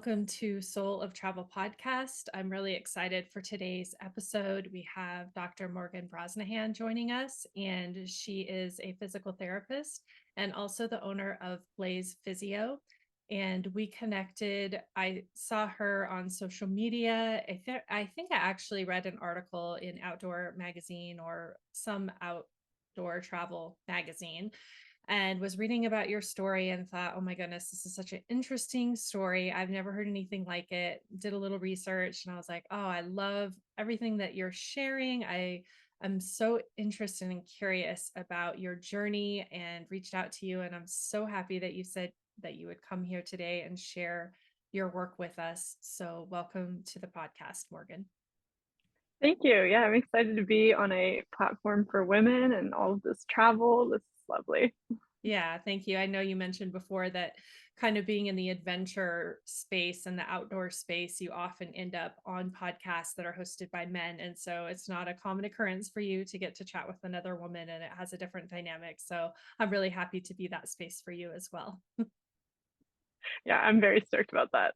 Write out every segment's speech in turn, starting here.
welcome to Soul of Travel podcast. I'm really excited for today's episode. We have Dr. Morgan Brosnihan joining us, and she is a physical therapist and also the owner of Physio. And we connected. I saw her on social media. I think I actually read an article in Outdoor Magazine or some outdoor travel magazine and was reading about your story and thought, oh my goodness, this is such an interesting story. I've never heard anything like it. Did a little research and I was like, oh, I love everything that you're sharing. I'm so interested and curious about your journey and reached out to you. And I'm so happy that you said that you would come here today and share your work with us. So welcome to the podcast, Morgan. Thank you. Yeah, I'm excited to be on a platform for women and all of this travel. This is lovely. Yeah, thank you. I know you mentioned before that kind of being in the adventure space and the outdoor space, you often end up on podcasts that are hosted by men. And so it's not a common occurrence for you to get to chat with another woman, and it has a different dynamic. So I'm really happy to be that space for you as well. Yeah, I'm very stoked about that.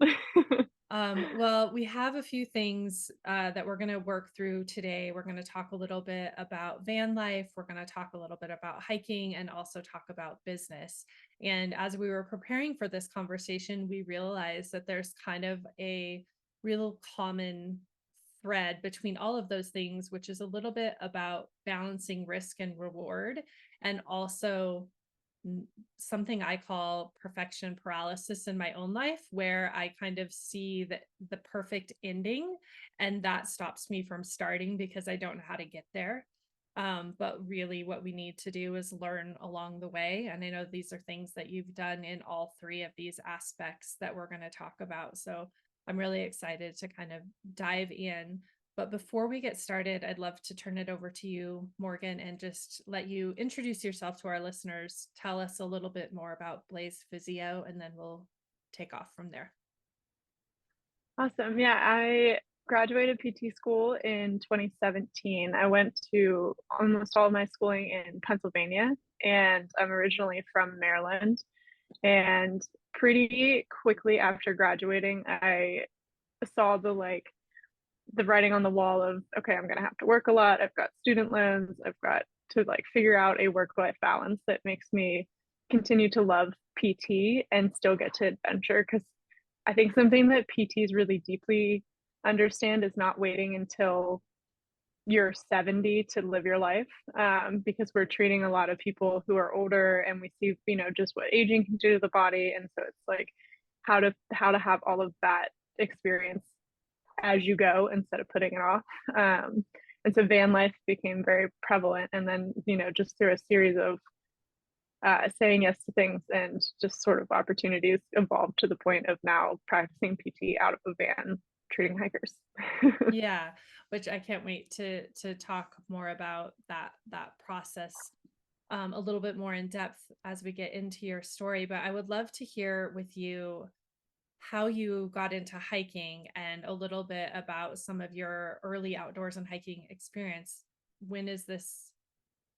Well, we have a few things that we're going to work through today. We're going to talk a little bit about van life. We're going to talk a little bit about hiking and also talk about business. And as we were preparing for this conversation, we realized that there's kind of a real common thread between all of those things, which is a little bit about balancing risk and reward, and also something I call perfection paralysis in my own life, where I kind of see the perfect ending and that stops me from starting because I don't know how to get there. But really what we need to do is learn along the way. And I know these are things that you've done in all three of these aspects that we're going to talk about. So I'm really excited to kind of dive in. But before we get started, I'd love to turn it over to you, Morgan, and just let you introduce yourself to our listeners. Tell us a little bit more about Physio, and then we'll take off from there. Awesome. Yeah, I graduated PT school in 2017. I went to almost all of my schooling in Pennsylvania, and I'm originally from Maryland. And pretty quickly after graduating, I saw the writing on the wall of, okay, I'm going to have to work a lot. I've got student loans. I've got to figure out a work-life balance that makes me continue to love PT and still get to adventure. Because I think something that PTs really deeply understand is not waiting until you're 70 to live your life, because we're treating a lot of people who are older, and we see, just what aging can do to the body. And so it's like how to have all of that experience as you go instead of putting it off. And so van life became very prevalent. And then, just through a series of saying yes to things and just sort of opportunities evolved to the point of now practicing PT out of a van, treating hikers. Yeah, which I can't wait to talk more about that process a little bit more in depth as we get into your story. But I would love to hear with you how you got into hiking and a little bit about some of your early outdoors and hiking experience. When is this,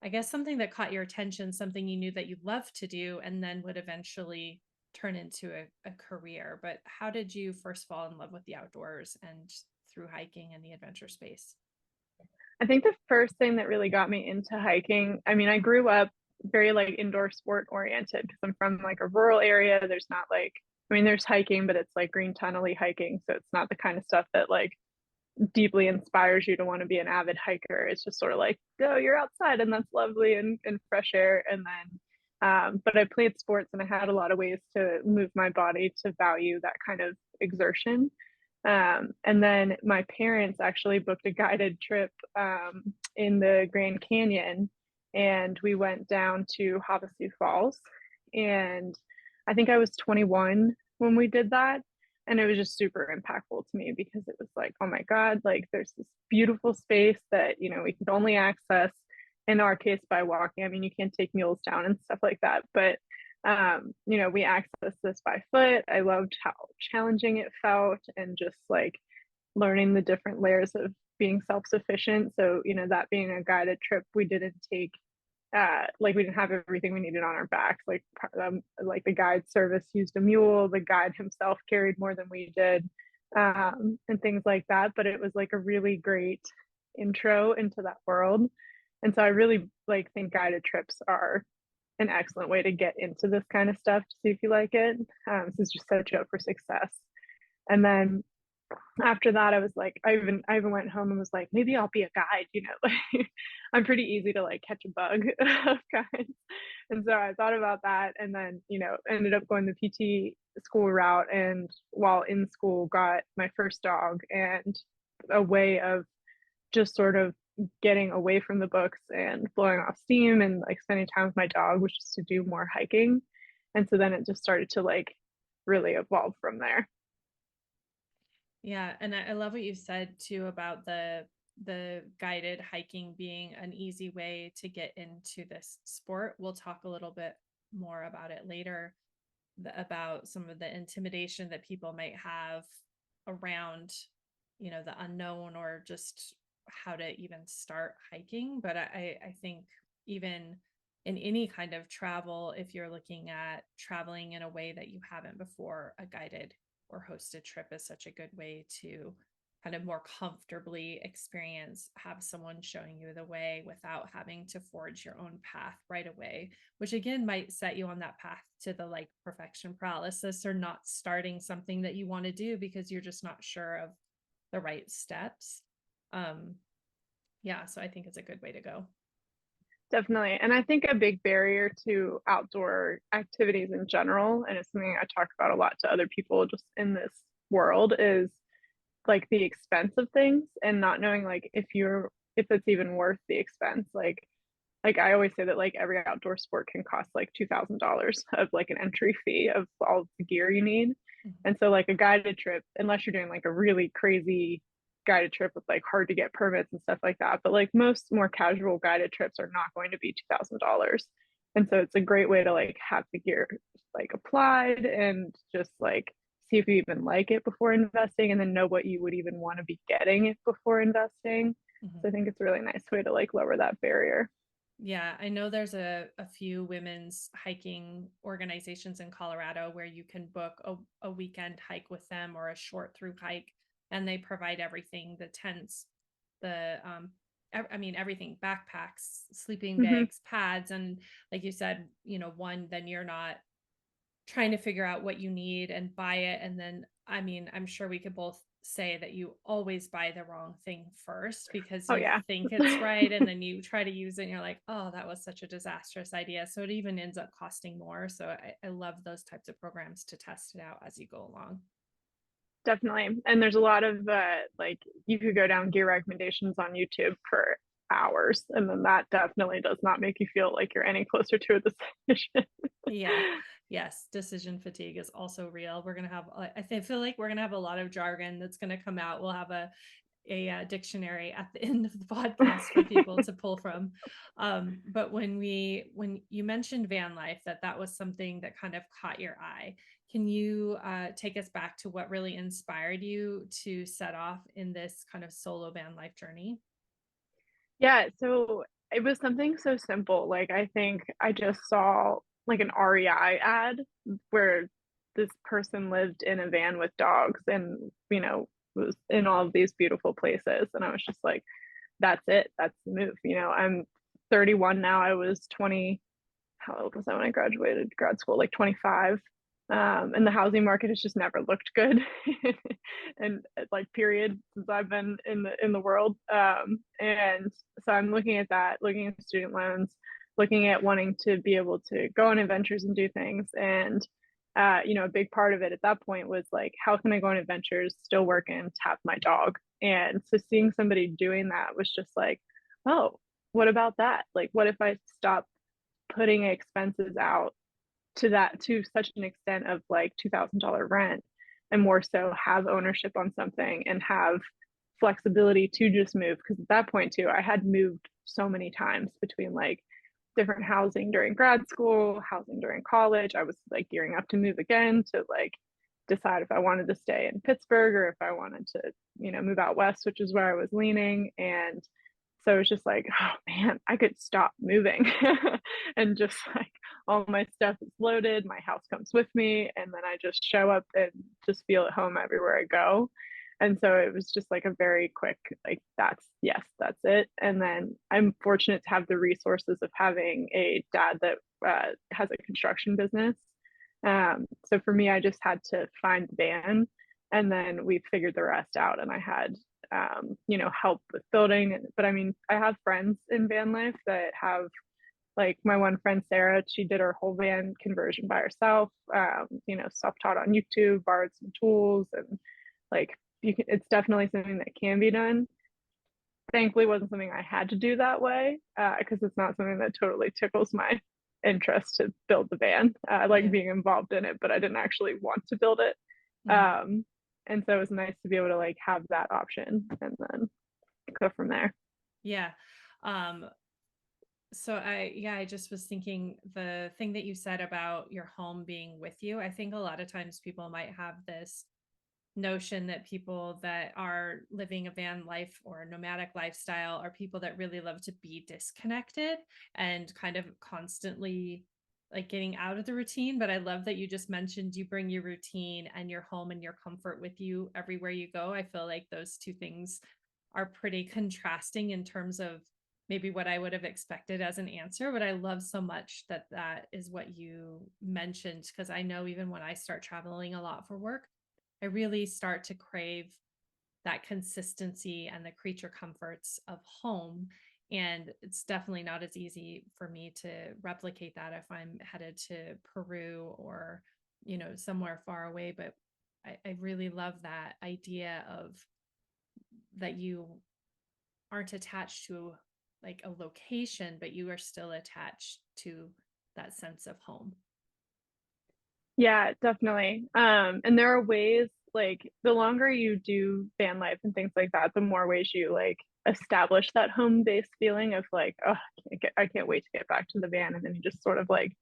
I guess, something that caught your attention, something you knew that you'd love to do and then would eventually turn into a career? But how did you first fall in love with the outdoors and through hiking and the adventure space? I think the first thing that really got me into hiking, I mean, I grew up very indoor sport oriented because I'm from a rural area. There's not there's hiking, but it's green tunnel-y hiking. So it's not the kind of stuff that deeply inspires you to want to be an avid hiker. It's just sort of go, you're outside and that's lovely and fresh air. And then, but I played sports and I had a lot of ways to move my body to value that kind of exertion. And then my parents actually booked a guided trip in the Grand Canyon, and we went down to Havasu Falls. And I think I was 21 when we did that. And it was just super impactful to me because it was oh my God, there's this beautiful space that, we could only access in our case by walking. I mean, you can't take mules down and stuff like that, but we accessed this by foot. I loved how challenging it felt and just learning the different layers of being self-sufficient. So, that being a guided trip, we didn't take like we didn't have everything we needed on our backs. Like the guide service used a mule, the guide himself carried more than we did, and things like that. But it was like a really great intro into that world. And so I really like think guided trips are an excellent way to get into this kind of stuff to see if you like it. This is just set you up for success. And then after that, I was like, I even went home and was like, maybe I'll be a guide, you know. Like, I'm pretty easy to like catch a bug of guides. And so I thought about that, and then, you know, ended up going the PT school route, and while in school got my first dog, and a way of just sort of getting away from the books and blowing off steam and like spending time with my dog, which is to do more hiking. And so then it just started to like really evolve from there. Yeah, and I love what you said too about the guided hiking being an easy way to get into this sport. We'll talk a little bit more about it later, about some of the intimidation that people might have around, the unknown, or just how to even start hiking. But I think even in any kind of travel, if you're looking at traveling in a way that you haven't before, a guided or hosted trip is such a good way to kind of more comfortably have someone showing you the way without having to forge your own path right away, which again might set you on that path to the like perfection paralysis, or not starting something that you want to do because you're just not sure of the right steps. um yeah, so I think it's a good way to go. Definitely. And I think a big barrier to outdoor activities in general, and it's something I talk about a lot to other people just in this world, is like the expense of things and not knowing like if it's even worth the expense. Like I always say that like every outdoor sport can cost like $2,000 of like an entry fee of all the gear you need. Mhm. And so like a guided trip, unless you're doing like a really crazy guided trip with like hard to get permits and stuff like that, but like most more casual guided trips are not going to be $2,000. And so it's a great way to like have the gear like applied and just like see if you even like it before investing, and then know what you would even want to be getting before investing. So I Mhm. think it's a really nice way to like lower that barrier. Yeah, I know there's a few women's hiking organizations in Colorado where you can book a weekend hike with them, or a short through hike, and they provide everything: the tents, the I mean everything, backpacks, sleeping Mm-hmm. bags, pads, and like you said, one, then you're not trying to figure out what you need and buy it. And then, I mean, I'm sure we could both say that you always buy the wrong thing first because Oh you yeah. think it's right. And then you try to use it and you're like, oh, that was such a disastrous idea. So it even ends up costing more. So I love those types of programs to test it out as you go along. Definitely. And there's a lot of like you could go down gear recommendations on YouTube for hours, and then that definitely does not make you feel like you're any closer to a decision. Yeah. Yes. Decision fatigue is also real. We're going to have, feel like we're going to have a lot of jargon that's going to come out. We'll have a dictionary at the end of the podcast for people to pull from. But when you mentioned van life, that was something that kind of caught your eye. Can you take us back to what really inspired you to set off in this kind of solo van life journey? Yeah, so it was something so simple. Like I think I just saw like an REI ad where this person lived in a van with dogs, and you know was in all of these beautiful places, and I was just like, that's it, that's the move. You know, I'm 31 now. I was 20. How old was I when I graduated grad school? Like 25. And the housing market has just never looked good, and like period since I've been in the world. And so I'm looking at that, looking at student loans, looking at wanting to be able to go on adventures and do things. And you know, a big part of it at that point was like, how can I go on adventures, still work and tap my dog? And so seeing somebody doing that was just like, oh, what about that? Like, what if I stop putting expenses out to such an extent of like $2,000 rent, and more so have ownership on something and have flexibility to just move? Because at that point too, I had moved so many times between like different housing during grad school, housing during college. I was like gearing up to move again to like decide if I wanted to stay in Pittsburgh or if I wanted to, you know, move out west, which is where I was leaning. And So it's just like, oh man, I could stop moving and just like all my stuff is loaded, my house comes with me, and then I just show up and just feel at home everywhere I go. And so it was just like a very quick, like, that's yes, that's it. And then I'm fortunate to have the resources of having a dad that has a construction business. So for me, I just had to find the van, and then we figured the rest out. And I had, help with building. But I mean, I have friends in van life that have, like my one friend Sarah, she did her whole van conversion by herself. Self-taught on YouTube, borrowed some tools, and like it's definitely something that can be done. Thankfully, it wasn't something I had to do that way because it's not something that totally tickles my interest to build the van. I like Yeah. being involved in it, but I didn't actually want to build it. Mhm. Um, and so it was nice to be able to like have that option and then go from there. Yeah. Um, so I just was thinking the thing that you said about your home being with you. I think a lot of times people might have this notion that people that are living a van life or a nomadic lifestyle are people that really love to be disconnected and kind of constantly like getting out of the routine. But I love that you just mentioned you bring your routine and your home and your comfort with you everywhere you go. I feel like those two things are pretty contrasting in terms of maybe what I would have expected as an answer. But I love so much that that is what you mentioned because I know even when I start traveling a lot for work, I really start to crave that consistency and the creature comforts of home. And it's definitely not as easy for me to replicate that if I'm headed to Peru or, somewhere far away. But I really love that idea of that you aren't attached to like a location, but you are still attached to that sense of home. Yeah, definitely. And there are ways, like the longer you do van life and things like that, the more ways you like establish that home based feeling of like, oh, I can't wait to get back to the van. And then you just sort of like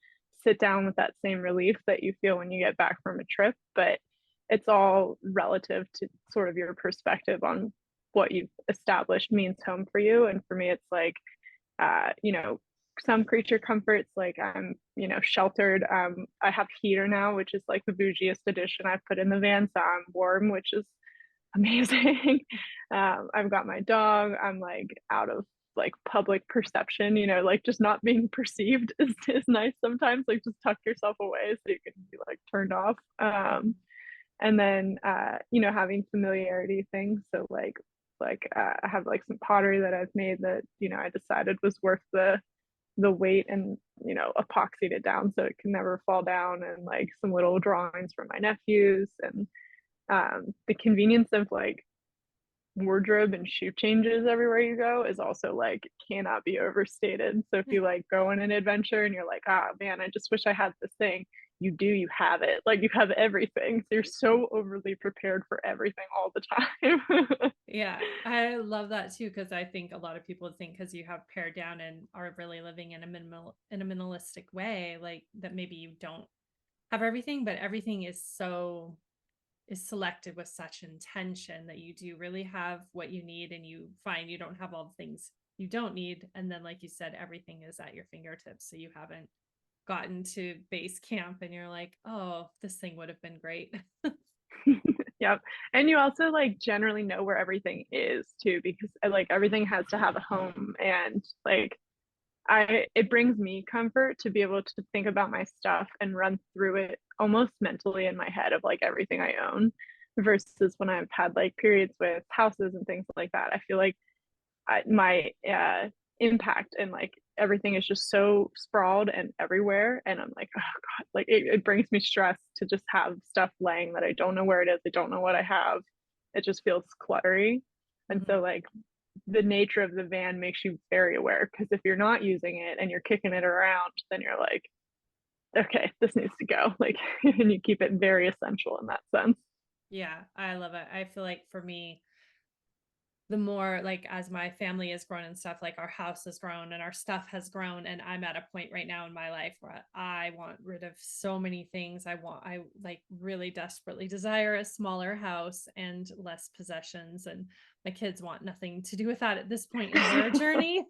sit down with that same relief that you feel when you get back from a trip. But it's all relative to sort of your perspective on what you've established means home for you. And for me, it's like, uh, you know, some creature comforts, like I'm, sheltered. I have heater now, which is like the bougiest addition I've put in the van, so I'm warm, which is amazing. I've got my dog. I'm like out of like public perception, like just not being perceived is nice sometimes. Like just tuck yourself away so you can be like turned off. And then having familiarity things. So I have like some pottery that I've made that I decided was worth the weight, and epoxied it down so it can never fall down, and like some little drawings from my nephews, and the convenience of like wardrobe and shoe changes everywhere you go is also like cannot be overstated. So if you like go on an adventure and you're like, ah man, I just wish I had this thing, you have it. Like you have everything. So you're so overly prepared for everything all the time. Yeah, I love that too because I think a lot of people think because you have pared down and are really living in a minimalistic way, like that maybe you don't have everything, but everything is selected with such intention that you do really have what you need and you find you don't have all the things you don't need. And then, like you said, everything is at your fingertips. So you haven't gotten to base camp and you're like, oh, this thing would have been great. Yep. And you also like generally know where everything is too, because like everything has to have a home, and like it brings me comfort to be able to think about my stuff and run through it almost mentally in my head of like everything I own, versus when I've had like periods with houses and things like that. I feel like my impact and like everything is just so sprawled and everywhere, and I'm like, oh god, like it brings me stress to just have stuff laying that I don't know where it is, I don't know what I have. It just feels cluttery. And Mhm. so like the nature of the van makes you very aware, because if you're not using it and you're kicking it around, then you're like, okay, this needs to go, like and you keep it very essential in that sense. Yeah, I love it. I feel like for me, the more like as my family has grown and stuff, like our house has grown and our stuff has grown. And I'm at a point right now in my life where I want rid of so many things. I like really desperately desire a smaller house and less possessions. And my kids want nothing to do with that at this point in their journey.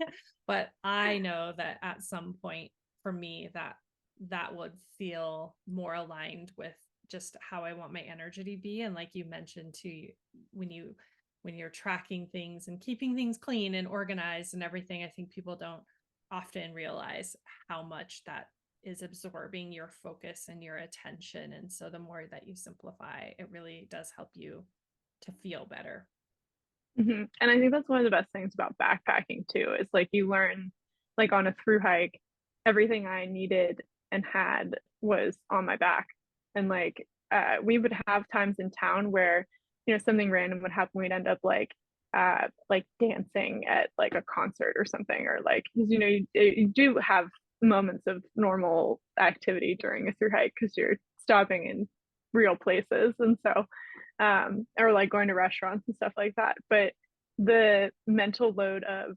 But I know that at some point for me, that would feel more aligned with just how I want my energy to be. And like you mentioned too, when you when you're tracking things and keeping things clean and organized and everything, I think people don't often realize how much that is absorbing your focus and your attention. And so the more that you simplify, it really does help you to feel better. And I think that's one of the best things about backpacking too, is like you learn, like on a through hike, everything I needed and had was on my back. And like we would have times in town where, something random would happen. We'd end up like dancing at like a concert or something, or like, because you do have moments of normal activity during a through hike because you're stopping in real places. And so or like going to restaurants and stuff like that. But the mental load of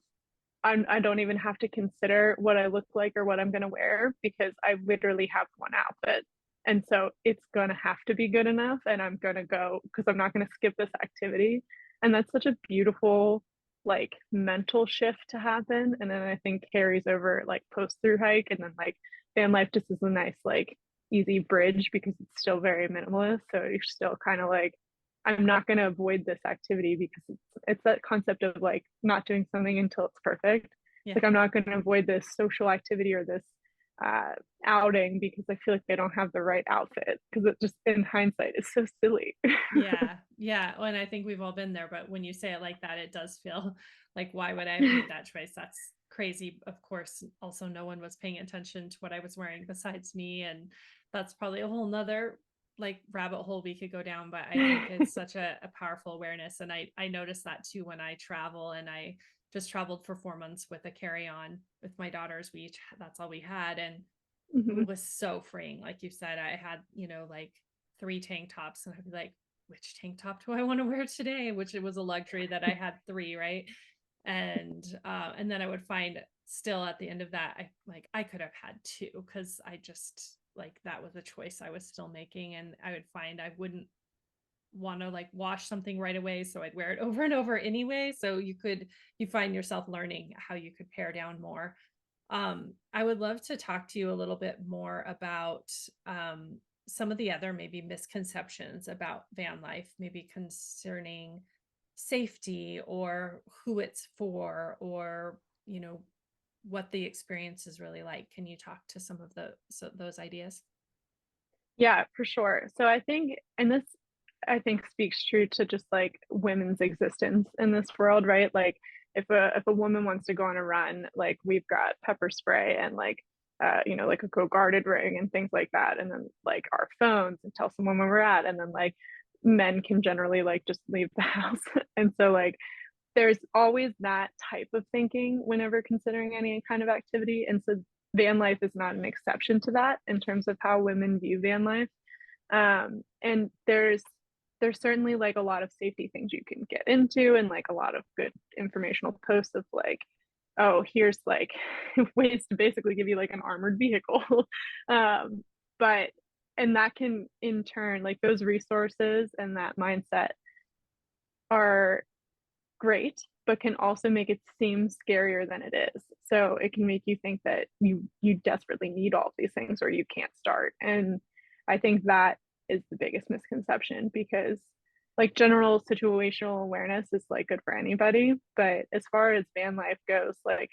I don't even have to consider what I look like or what I'm going to wear because I literally have one outfit. And so it's going to have to be good enough. And I'm going to go because I'm not going to skip this activity. And that's such a beautiful, like, mental shift to happen. And then I think carries over like post through hike. And then like van life just is a nice, like, easy bridge because it's still very minimalist. So you're still kind of like, I'm not going to avoid this activity because it's that concept of like not doing something until it's perfect. Yeah. Like I'm not going to avoid this social activity or this uh, outing because I feel like they don't have the right outfit because it just in hindsight is so silly. Yeah. Yeah. Well, and I think we've all been there, but when you say it like that, it does feel like, why would I have made that choice? That's crazy. Of course, also no one was paying attention to what I was wearing besides me. And that's probably a whole nother like rabbit hole we could go down, but I think it's such a powerful awareness. And I noticed that too when I travel, and I just traveled for 4 months with a carry-on with my daughters. That's all we had. And Mhm. it was so freeing. Like you said, I had, like 3 tank tops, and I'd be like, which tank top do I want to wear today? Which it was a luxury that I had three, right? And then I would find still at the end of that, I could have had two because I just like that was a choice I was still making. And I would find I wouldn't want to like wash something right away. So I'd wear it over and over anyway. So you find yourself learning how you could pare down more. I would love to talk to you a little bit more about some of the other maybe misconceptions about van life, maybe concerning safety or who it's for, or what the experience is really like. Can you talk to some of those ideas? Yeah, for sure. So I think, and this I think speaks true to just like women's existence in this world, right? Like if a woman wants to go on a run, like we've got pepper spray and like like a go guarded ring and things like that, and then like our phones and tell someone where we're at, and then like men can generally like just leave the house, and so like there's always that type of thinking whenever considering any kind of activity, and so van life is not an exception to that in terms of how women view van life. And there's certainly like a lot of safety things you can get into and like a lot of good informational posts of like, oh, here's like ways to basically give you like an armored vehicle. But and that can in turn, like those resources and that mindset are great, but can also make it seem scarier than it is. So it can make you think that you desperately need all of these things or you can't start. And I think that is the biggest misconception because like general situational awareness is like good for anybody, but as far as van life goes, like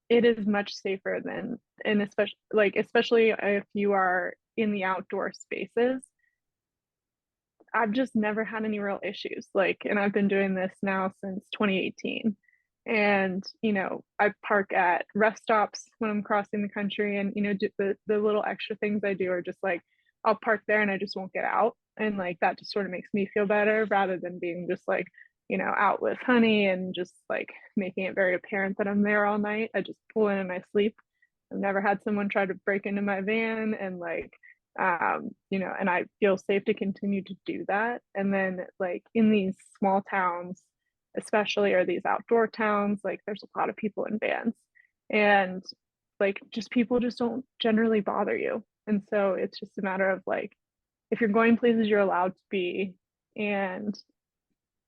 it is much safer than, and especially if you are in the outdoor spaces, I've just never had any real issues. Like, and I've been doing this now since 2018. And, I park at rest stops when I'm crossing the country. And, the little extra things I do are just like, I'll park there and I just won't get out. And like, that just sort of makes me feel better rather than being just like, out with honey and just like making it very apparent that I'm there all night. I just pull in and I sleep. I've never had someone try to break into my van and like and I feel safe to continue to do that. And then like in these small towns, especially are these outdoor towns. Like there's a lot of people in vans, and like just people just don't generally bother you. And so it's just a matter of like if you're going places you're allowed to be, and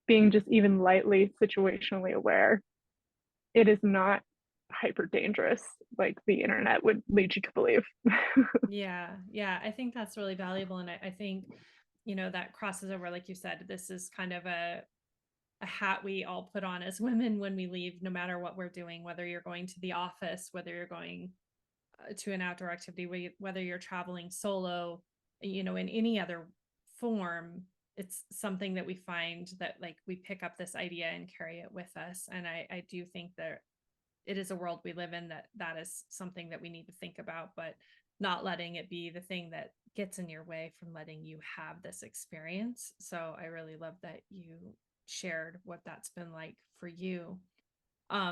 being just even lightly situationally aware, it is not hyper dangerous like the internet would lead you to believe. Yeah, yeah, I think that's really valuable, and I think, that crosses over, like you said, this is kind of a hat we all put on as women when we leave, no matter what we're doing, whether you're going to the office, whether you're going to an outdoor activity, whether you're traveling solo, in any other form. It's something that we find that like we pick up this idea and carry it with us. And I do think that it is a world we live in that is something that we need to think about, but not letting it be the thing that gets in your way from letting you have this experience. So I really love that you shared what that's been like for you.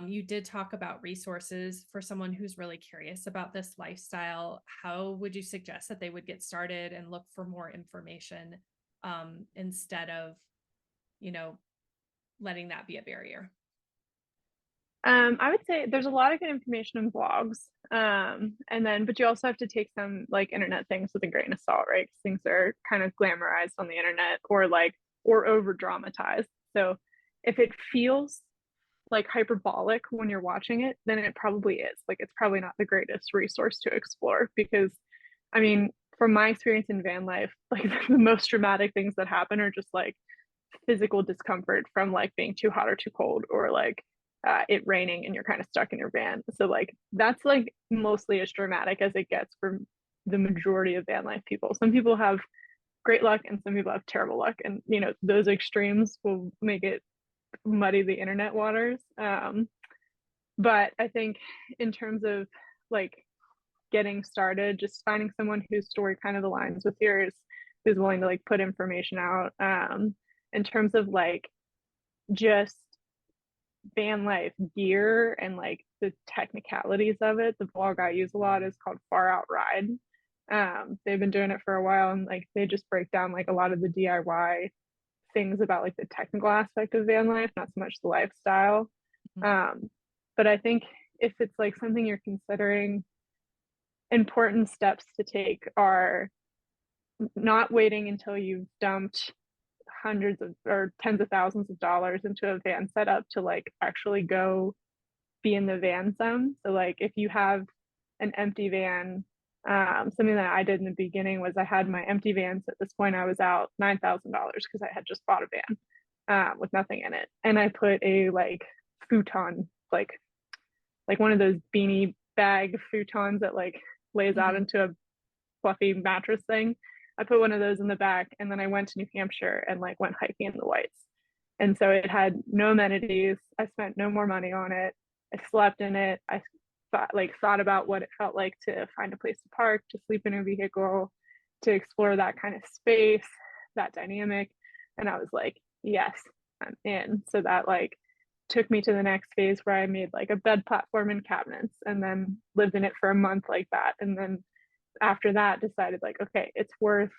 You did talk about resources for someone who's really curious about this lifestyle. How would you suggest that they would get started and look for more information, instead of, you know, letting that be a barrier? I would say there's a lot of good information in blogs. And then, but you also have to take some like internet things with a grain of salt, right? 'Cause things are kind of glamorized on the internet or like, or over dramatized. So if it feels like hyperbolic when you're watching it, then it probably is. Like, it's probably not the greatest resource to explore because, I mean, from my experience in van life, like the most dramatic things that happen are just like physical discomfort from like being too hot or too cold or like it raining and you're kind of stuck in your van. So like that's like mostly as dramatic as it gets for the majority of van life people. Some people have great luck and some people have terrible luck, and those extremes will make it muddy the internet waters. But I think in terms of like getting started, just finding someone whose story kind of aligns with yours, who's willing to like put information out. In terms of like just van life gear and like the technicalities of it, the blog I use a lot is called Far Out Ride. They've been doing it for a while, and like they just break down like a lot of the DIY things about like the technical aspect of van life, not so much the lifestyle. Mhm. Um, but I think if it's like something you're considering, important steps to take are not waiting until you've dumped hundreds of or tens of thousands of dollars into a van setup to like actually go be in the van some. So like if you have an empty van, something that I did in the beginning was I had my empty vans. At this point, I was out $9,000 because I had just bought a van with nothing in it, and I put a like futon, like one of those beanie bag futons that like lays out Mhm. into a fluffy mattress thing. I put one of those in the back, and then I went to New Hampshire and like went hiking in the whites. And so it had no amenities. I spent no more money on it. I slept in it. I thought about what it felt like to find a place to park, to sleep in a vehicle, to explore that kind of space, that dynamic. And I was like, yes, I'm in. So that like took me to the next phase where I made like a bed platform and cabinets and then lived in it for a month like that. And then after that decided like, okay, it's worth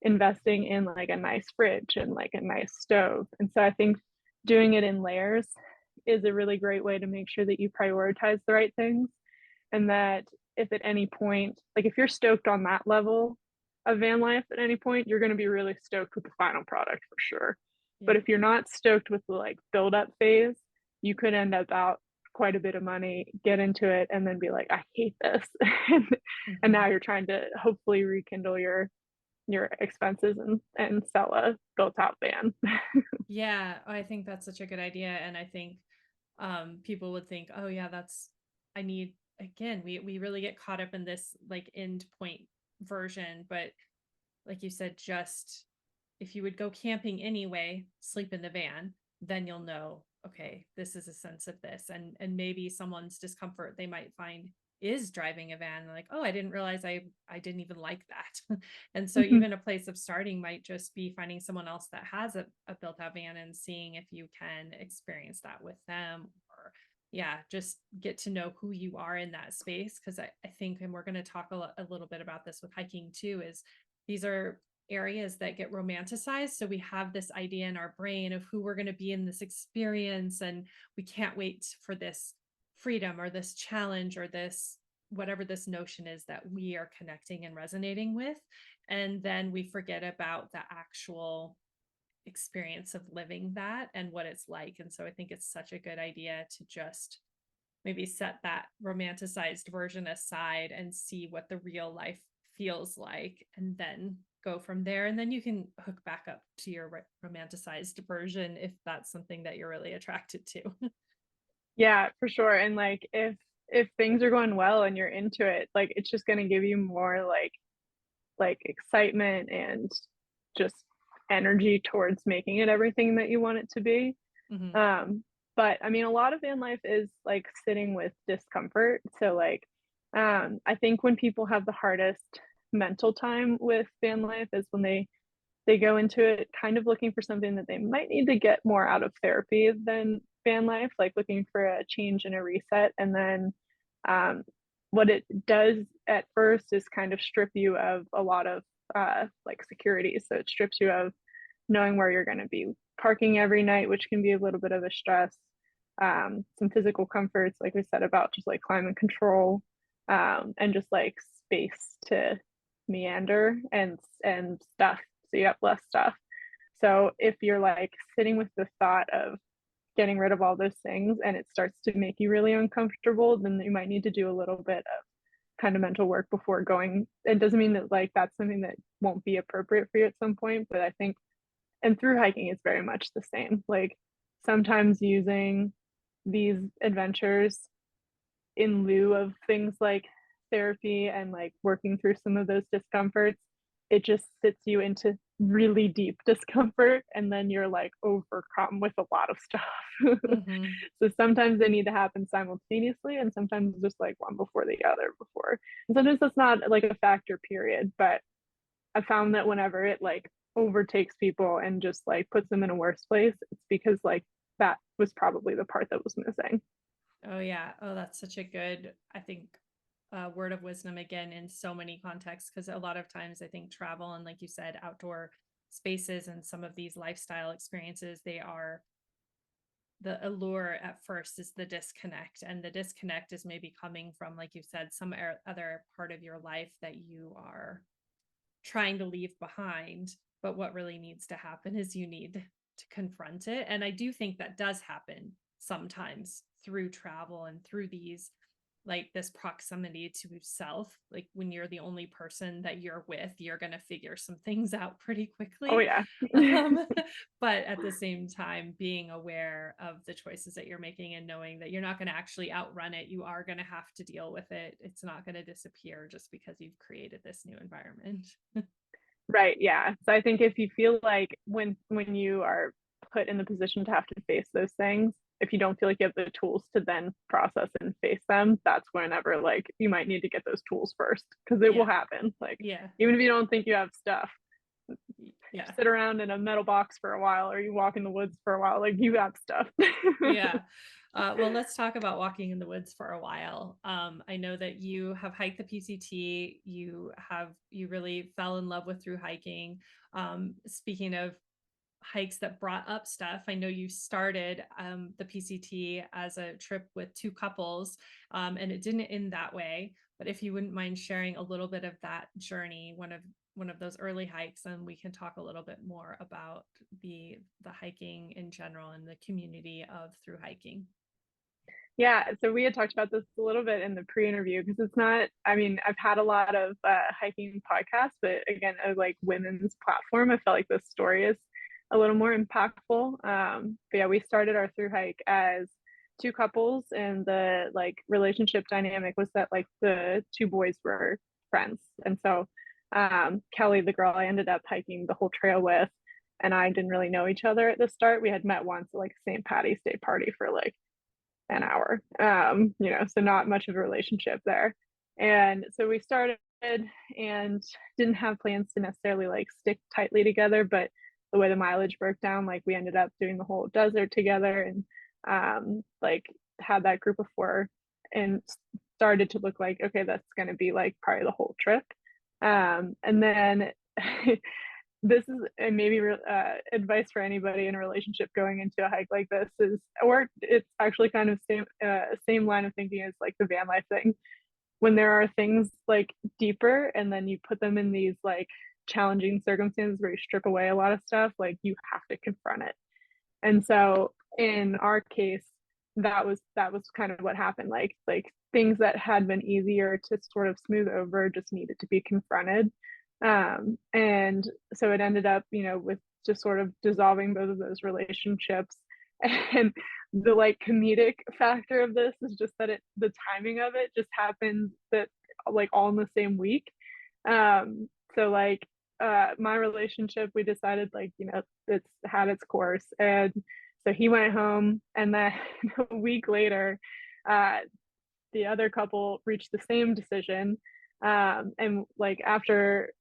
investing in like a nice fridge and like a nice stove. And so I think doing it in layers is a really great way to make sure that you prioritize the right things, and that if at any point, like if you're stoked on that level of van life at any point, you're going to be really stoked with the final product for sure. But Yeah. if you're not stoked with the like build up phase, you could end up out quite a bit of money, get into it, and then be like, I hate this. And now Mhm. you're trying to hopefully rekindle your expenses and sell a built out van. Yeah, I think that's such a good idea, and I think, people would think, "Oh, yeah, that's I need." Again, we really get caught up in this like end point version, but like you said, just if you would go camping anyway, sleep in the van, then you'll know, okay, this is a sense of this. And maybe someone's discomfort they might find is driving a van. Like, oh, I didn't realize I didn't even like that. And so even a place of starting might just be finding someone else that has a built out van and seeing if you can experience that with them, or yeah, just get to know who you are in that space. Cause I think, and we're going to talk a little bit about this with hiking too, is these are areas that get romanticized. So we have this idea in our brain of who we're going to be in this experience, and we can't wait for this freedom or this challenge or this whatever this notion is that we are connecting and resonating with. And then we forget about the actual experience of living that and what it's like. And so I think it's such a good idea to just maybe set that romanticized version aside and see what the real life feels like, and then go from there. And then you can hook back up to your romanticized version if that's something that you're really attracted to. Yeah, for sure. And like if things are going well and you're into it, like it's just gonna give you more like excitement and just energy towards making it everything that you want it to be. Mhm. Um, but I mean, a lot of van life is like sitting with discomfort. So like, I think when people have the hardest mental time with van life is when they go into it kind of looking for something that they might need to get more out of therapy than van life, like looking for a change and a reset. And then um, what it does at first is kind of strip you of a lot of like security. So it strips you of knowing where you're going to be parking every night, which can be a little bit of a stress. Some physical comforts, like we said, about just like climate control, and just like space to meander and stuff. So you have less stuff. So if you're like sitting with the thought of getting rid of all those things and it starts to make you really uncomfortable, then you might need to do a little bit of kind of mental work before going. It doesn't mean that like that's something that won't be appropriate for you at some point, but I think and through hiking is very much the same. Like sometimes using these adventures in lieu of things like therapy and like working through some of those discomforts, it just sits you into really deep discomfort and then you're like overcome with a lot of stuff. Mhm. So sometimes they need to happen simultaneously and sometimes just like one before the other before. And sometimes that's not like a factor period, but I found that whenever it like overtakes people and just like puts them in a worse place, it's because like that was probably the part that was missing. Oh yeah. Oh, that's such a good, I think, word of wisdom again in so many contexts. Because a lot of times I think travel and, like you said, outdoor spaces and some of these lifestyle experiences, they are the allure at first is the disconnect. And the disconnect is maybe coming from, like you said, some other part of your life that you are trying to leave behind. But what really needs to happen is you need to confront it. And I do think that does happen sometimes through travel and through these, like this proximity to self. Like when you're the only person that you're with, you're going to figure some things out pretty Oh quickly. yeah. Um, but at the same time, being aware of the choices that you're making and knowing that you're not going to actually outrun it, you are going to have to deal with it. It's not going to disappear just because you've created this new environment. Right, yeah. So I think if you feel like when you are put in the position to have to face those things, if you don't feel like you have the tools to then process and face them, that's whenever like you might need to get those tools first because it will Yeah. happen. Like Yeah. even if you don't think you have stuff, you Yeah. sit around in a metal box for a while or you walk in the woods for a while, like you have stuff. Yeah. Well, let's talk about walking in the woods for a while. I know that you have hiked the PCT. You really fell in love with through hiking. Speaking of hikes that brought up stuff, I know you started the PCT as a trip with two couples, and it didn't end that way. But if you wouldn't mind sharing a little bit of that journey, one of those early hikes, and we can talk a little bit more about the hiking in general and the community of through hiking. Yeah, so we had talked about this a little bit in the pre-interview because it's not, I mean, I've had a lot of hiking podcasts, but again, a like women's platform, I felt like this story is a little more impactful. But yeah, we started our through hike as two couples, and the like relationship dynamic was that like the two boys were friends. And so Kelly, the girl I ended up hiking the whole trail with, and I didn't really know each other at the start. We had met once at like St. Patty's Day party for like an hour. So not much of a relationship there. And so we started and didn't have plans to necessarily like stick tightly together, but the way the mileage broke down, like we ended up doing the whole desert together and like had that group of four and started to look like, okay, that's going to be like probably the whole trip. And then this is and maybe advice for anybody in a relationship going into a hike like this is, or it's actually kind of same line of thinking as like the van life thing. When there are things like deeper, and then you put them in these like challenging circumstances where you strip away a lot of stuff, like you have to confront it. And so in our case, that was kind of what happened. Like things that had been easier to sort of smooth over just needed to be confronted. And so it ended up, with just sort of dissolving both of those relationships. And the like comedic factor of this is just that the timing of it just happened that like all in the same week. So like my relationship, we decided like, it's had its course. And so he went home, and then a week later, uh, the other couple reached the same decision. And like after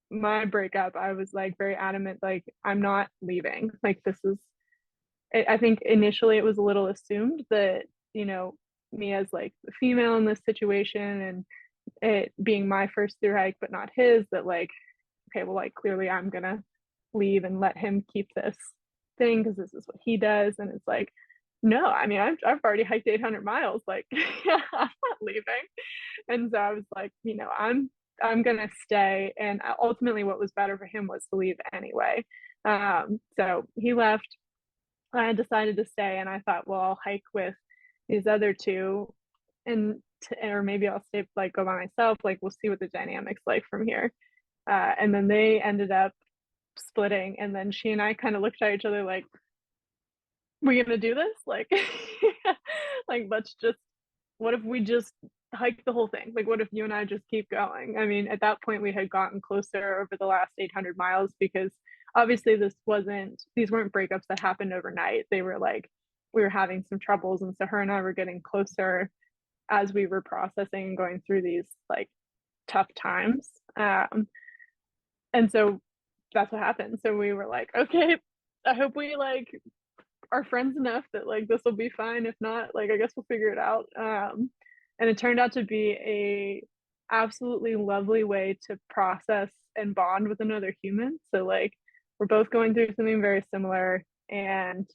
my breakup, I was like very adamant, like, I'm not leaving. Like, this is, I think initially it was a little assumed that, me as like the female in this situation, and it being my first through hike, but not his, that like, okay, well, like clearly I'm gonna leave and let him keep this thing because this is what he does. And it's like, no, I mean, I've already hiked 800 miles. Like, yeah, I'm not leaving. And so I was like, I'm gonna stay. And ultimately, what was better for him was to leave anyway. So he left. I decided to stay, and I thought, well, I'll hike with these other two, and or maybe I'll stay, like go by myself. Like, we'll see what the dynamics like from here. And then they ended up splitting, and then she and I kind of looked at each other like, we gonna do this? Like, like let's just. What if we just hike the whole thing? Like, what if you and I just keep going? I mean, at that point, we had gotten closer over the last 800 miles because obviously these weren't breakups that happened overnight. They were like, we were having some troubles, and so her and I were getting closer as we were processing and going through these like tough times. And so that's what happened. So we were like, okay, I hope we like are friends enough that like this will be fine. If not, like I guess we'll figure it out. And it turned out to be a absolutely lovely way to process and bond with another human. So like we're both going through something very similar, and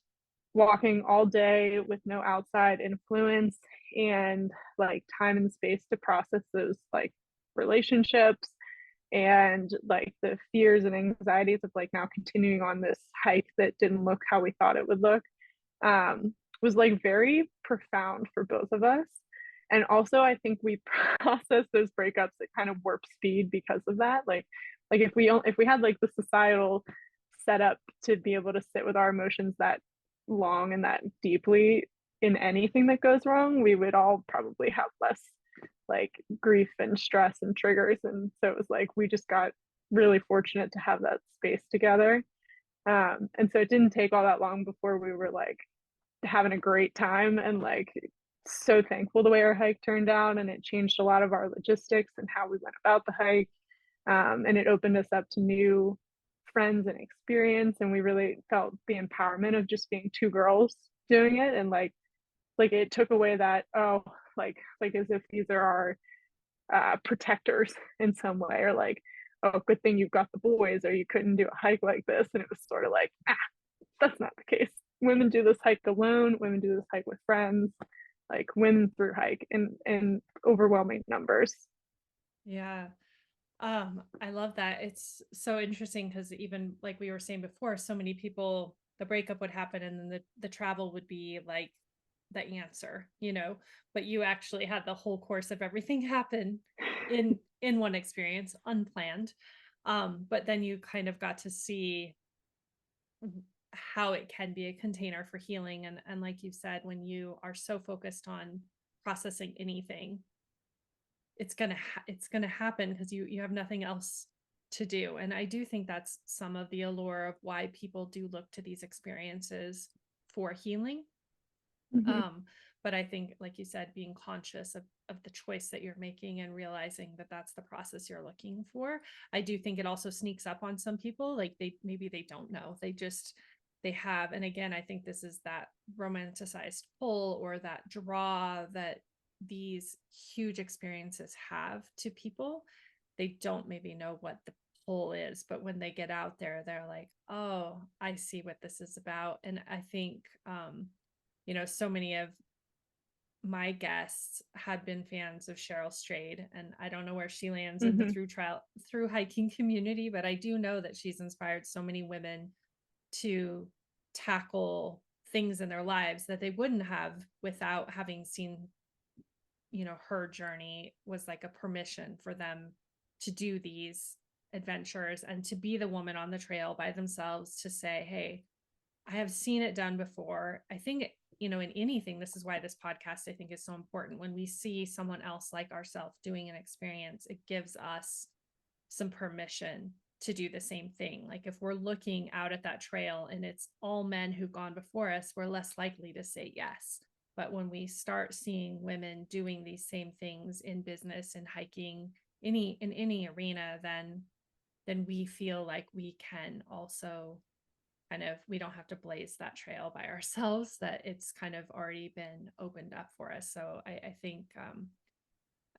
walking all day with no outside influence, and like time and space to process those like relationships and like the fears and anxieties of like now continuing on this hike that didn't look how we thought it would look, was like very profound for both of us. And also I think we process those breakups at kind of warp speed because of that. Like if we had like the societal setup to be able to sit with our emotions that long and that deeply in anything that goes wrong, we would all probably have less like grief and stress and triggers. And so it was like we just got really fortunate to have that space together. And so it didn't take all that long before we were like having a great time, and like so thankful the way our hike turned out, and it changed a lot of our logistics and how we went about the hike. And it opened us up to new friends and experience, and we really felt the empowerment of just being two girls doing it. And like it took away that, oh, like as if these are our protectors in some way, or like, oh, good thing you've got the boys or you couldn't do a hike like this. And it was sort of like, that's not the case. Women do this hike alone, women do this hike with friends, like women through hike in overwhelming numbers. Yeah. I love that. It's so interesting because even like we were saying before, so many people, the breakup would happen and then the travel would be like the answer, but you actually had the whole course of everything happen in one experience, unplanned. But then you kind of got to see how it can be a container for healing. And like you said, when you are so focused on processing anything, it's gonna happen because you have nothing else to do. And I do think that's some of the allure of why people do look to these experiences for healing. Mm-hmm. Um, but I think, like you said, being conscious of the choice that you're making and realizing that that's the process you're looking for. I do think it also sneaks up on some people. Like maybe they don't know. They have, and again, I think this is that romanticized pull or that draw that these huge experiences have to people. They don't maybe know what the whole is, but when they get out there, they're like, "Oh, I see what this is about." And I think, so many of my guests had been fans of Cheryl Strayed, and I don't know where she lands in the Mhm. through hiking community, but I do know that she's inspired so many women to tackle things in their lives that they wouldn't have without having seen, her journey was like a permission for them to do these adventures and to be the woman on the trail by themselves to say, "Hey, I have seen it done before." I think, in anything, this is why this podcast I think is so important. When we see someone else like ourselves doing an experience, it gives us some permission to do the same thing. Like if we're looking out at that trail and it's all men who've gone before us, we're less likely to say yes. But when we start seeing women doing these same things in business and hiking, in any arena, then we feel like we can also kind of, we don't have to blaze that trail by ourselves, that it's kind of already been opened up for us. So I think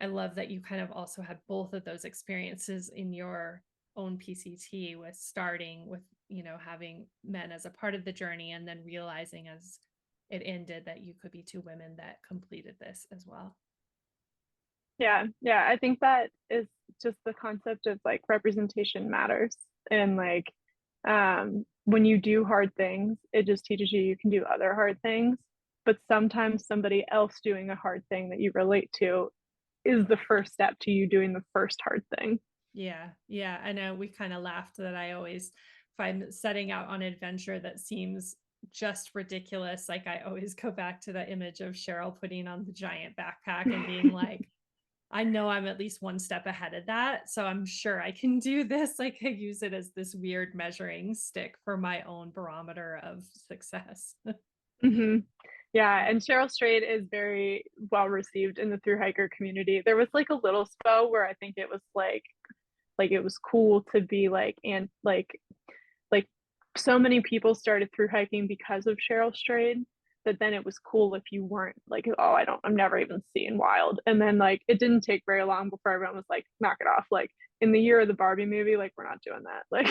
I love that you kind of also had both of those experiences in your own PCT, with starting with, having men as a part of the journey and then realizing as it ended that you could be two women that completed this as well. Yeah, yeah, I think that is just the concept of like representation matters. And like when you do hard things, it just teaches you you can do other hard things. But sometimes somebody else doing a hard thing that you relate to is the first step to you doing the first hard thing. Yeah. Yeah. I know we kind of laughed that I always find setting out on an adventure that seems just ridiculous. Like I always go back to the image of Cheryl putting on the giant backpack and being like, I know I'm at least one step ahead of that. So I'm sure I can do this. Like I use it as this weird measuring stick for my own barometer of success. hmm Yeah, and Cheryl Strayed is very well received in the thru hiker community. There was like a little spell where I think it was like it was cool to be like, and like so many people started through hiking because of Cheryl Strayed that then it was cool if you weren't like, oh, I'm never even seeing wild. And then like it didn't take very long before everyone was like, knock it off. Like in the year of the Barbie movie, like we're not doing that. Like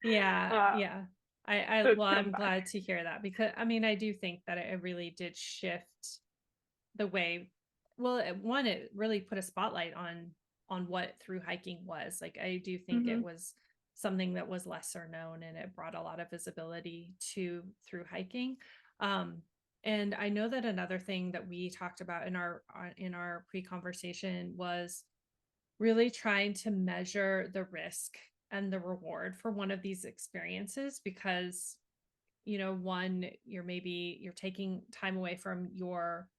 Yeah, um, yeah. I so it's well, come I'm back. glad to hear that, because I mean, I do think that it really did shift the way, well, one, it really put a spotlight on what through hiking was. Like I do think it hmm was something that was lesser known, and it brought a lot of visibility to through hiking. Um and I know that another thing that we talked about in our pre-conversation was really trying to measure the risk and the reward for one of these experiences, because one, you're taking time away from your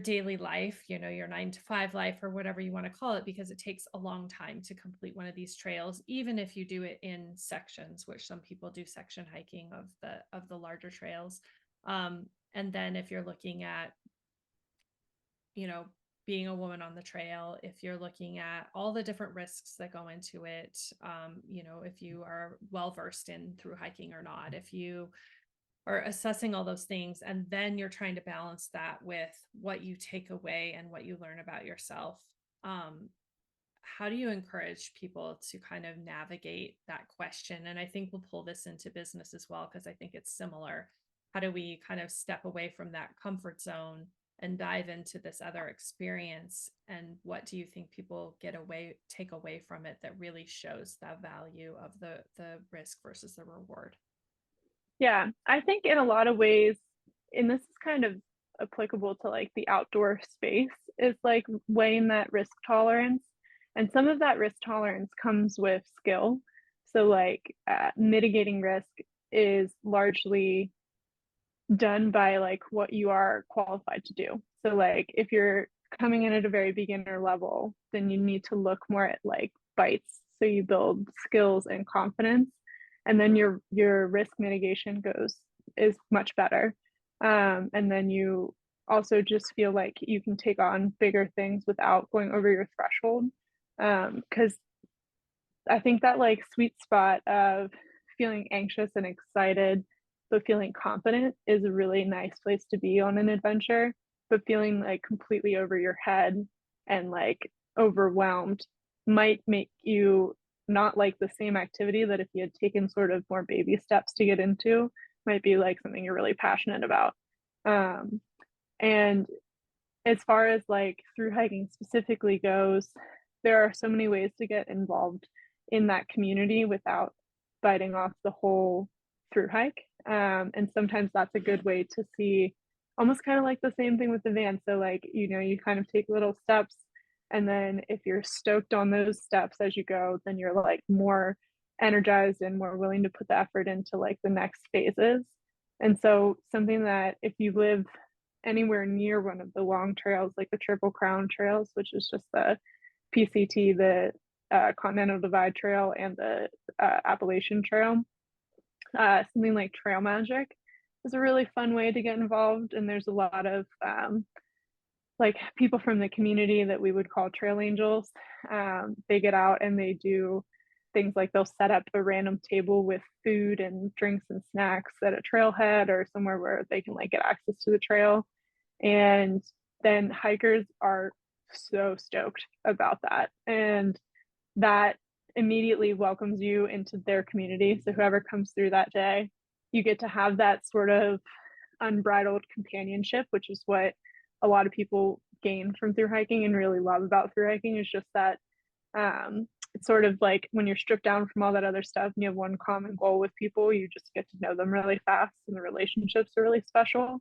daily life, your 9 to 5 life or whatever you want to call it, because it takes a long time to complete one of these trails, even if you do it in sections, which some people do section hiking of the larger trails. And then if you're looking at, you know, being a woman on the trail, if you're looking at all the different risks that go into it, if you are well versed in through hiking or not, if you are assessing all those things, and then you're trying to balance that with what you take away and what you learn about yourself. Um, how do you encourage people to kind of navigate that question? And I think we'll pull this into business as well, because I think it's similar. How do we kind of step away from that comfort zone and dive into this other experience? And what do you think people take away from it that really shows the value of the risk versus the reward? Yeah, I think in a lot of ways, and this is kind of applicable to like the outdoor space, is like weighing that risk tolerance. And some of that risk tolerance comes with skill. So, like, mitigating risk is largely done by like what you are qualified to do. So, like, if you're coming in at a very beginner level, then you need to look more at like bites. So, you build skills and confidence, and then your risk mitigation goes is much better. And then you also just feel like you can take on bigger things without going over your threshold. Because I think that like sweet spot of feeling anxious and excited, but feeling confident is a really nice place to be on an adventure. But feeling like completely over your head and like overwhelmed might make you not like the same activity that if you had taken sort of more baby steps to get into, might be like something you're really passionate about. Um, and as far as like through hiking specifically goes, there are so many ways to get involved in that community without biting off the whole through hike. And sometimes that's a good way to see almost kind of like the same thing with the van. So, like, you kind of take little steps, and then if you're stoked on those steps as you go, then you're like more energized and more willing to put the effort into like the next phases. And so, something that if you live anywhere near one of the long trails, like the Triple Crown trails, which is just the PCT, the Continental Divide Trail, and the Appalachian Trail. Something like Trail Magic is a really fun way to get involved, and there's a lot of like people from the community that we would call trail angels. They get out and they do things like they'll set up a random table with food and drinks and snacks at a trailhead or somewhere where they can like get access to the trail. And then hikers are so stoked about that. And that immediately welcomes you into their community. So whoever comes through that day, you get to have that sort of unbridled companionship, which is what a lot of people gain from through hiking and really love about through hiking is just that it's sort of like when you're stripped down from all that other stuff and you have one common goal with people, you just get to know them really fast and the relationships are really special.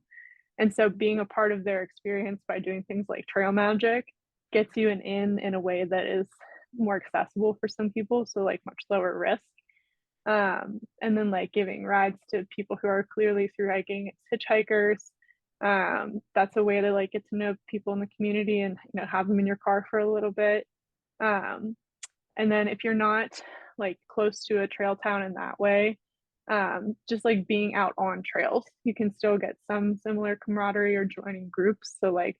And so being a part of their experience by doing things like trail magic gets you an in a way that is more accessible for some people, so like much lower risk. And then like giving rides to people who are clearly through hiking, it's hitchhikers. That's a way to like get to know people in the community and have them in your car for a little bit. Um, and then if you're not like close to a trail town in that way, just like being out on trails, you can still get some similar camaraderie or joining groups. So like,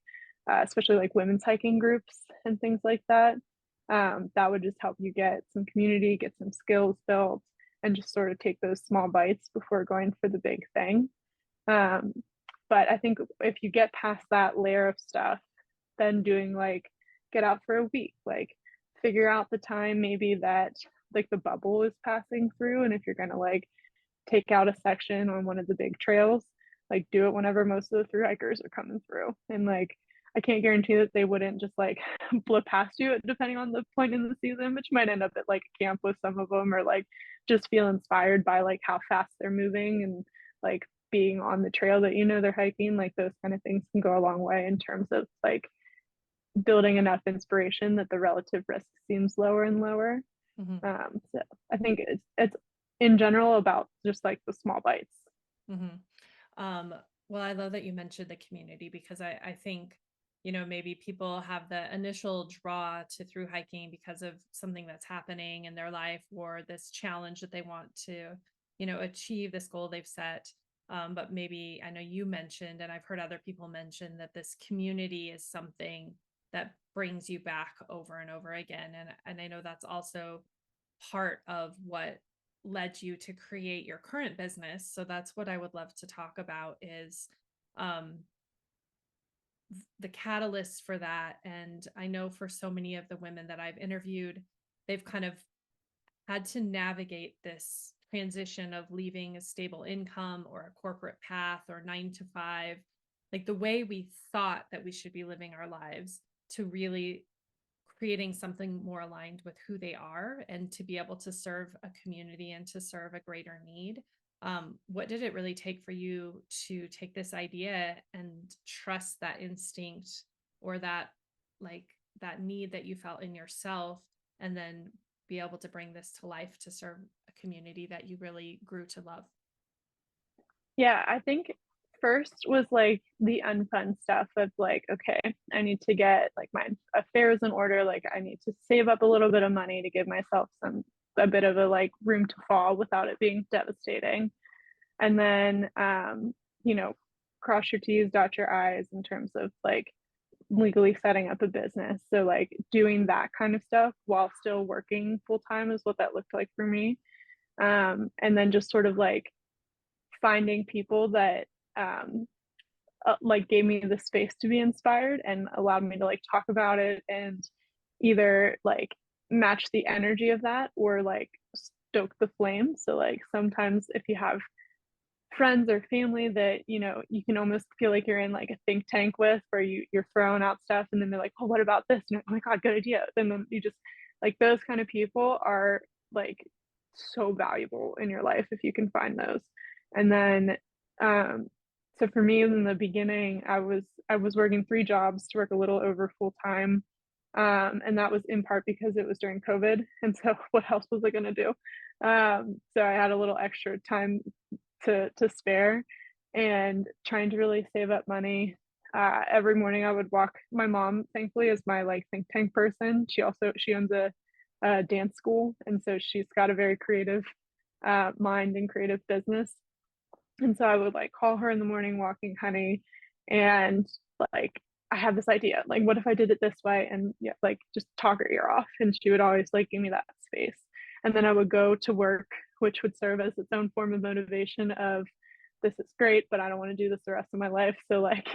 especially like women's hiking groups and things like that. That would just help you get some community, get some skills built, and just sort of take those small bites before going for the big thing. Um, but I think if you get past that layer of stuff, then doing like get out for a week, like figure out the time maybe that like the bubble is passing through. And if you're gonna like take out a section on one of the big trails, like do it whenever most of the through hikers are coming through. And like I can't guarantee that they wouldn't just like blip past you depending on the point in the season, which might end up at like a camp with some of them or like just feel inspired by like how fast they're moving and like being on the trail that they're hiking. Like those kind of things can go a long way in terms of like building enough inspiration that the relative risk seems lower and lower. Mhm. So I think it's in general about just like the small bites. Mhm. Um, well, I love that you mentioned the community because I think, maybe people have the initial draw to through hiking because of something that's happening in their life or this challenge that they want to, achieve this goal they've set. But maybe I know you mentioned, and I've heard other people mention that this community is something that brings you back over and over again. And I know that's also part of what led you to create your current business. So that's what I would love to talk about is um the catalyst for that. And I know for so many of the women that I've interviewed, they've kind of had to navigate this transition of leaving a stable income or a corporate path or 9 to 5, like the way we thought that we should be living our lives, to really creating something more aligned with who they are and to be able to serve a community and to serve a greater need. What did it really take for you to take this idea and trust that instinct or that like that need that you felt in yourself and then be able to bring this to life to serve a community that you really grew to love? Yeah, I think first was like the unfun stuff of like, okay, I need to get like my affairs in order. Like I need to save up a little bit of money to give myself a bit of a like room to fall without it being devastating. And then you know, cross your T's, dot your I's in terms of like legally setting up a business. So like doing that kind of stuff while still working full time is what that looked like for me. And then just sort of like finding people that like gave me the space to be inspired and allowed me to like talk about it and either like match the energy of that or like stoke the flame. So like sometimes if you have friends or family that you can almost feel like you're in like a think tank with, where you're throwing out stuff and then they're like, oh, what about this, and oh my god, good idea, and then you just like, those kind of people are like so valuable in your life if you can find those. And then um so for me in the beginning, I was working 3 jobs to work a little over full time, and that was in part because it was during COVID, and so what else was I going to do? So I had a little extra time to spare, and trying to really save up money. Every morning I would walk. My mom, thankfully, is my like think tank person. She owns a dance school, and so she's got a very creative mind and creative business. And so I would like call her in the morning, walking honey, and like, I have this idea. Like, what if I did it this way? And yeah, like just talk her ear off. And she would always like give me that space. And then I would go to work, which would serve as its own form of motivation of, this is great, but I don't want to do this the rest of my life. So like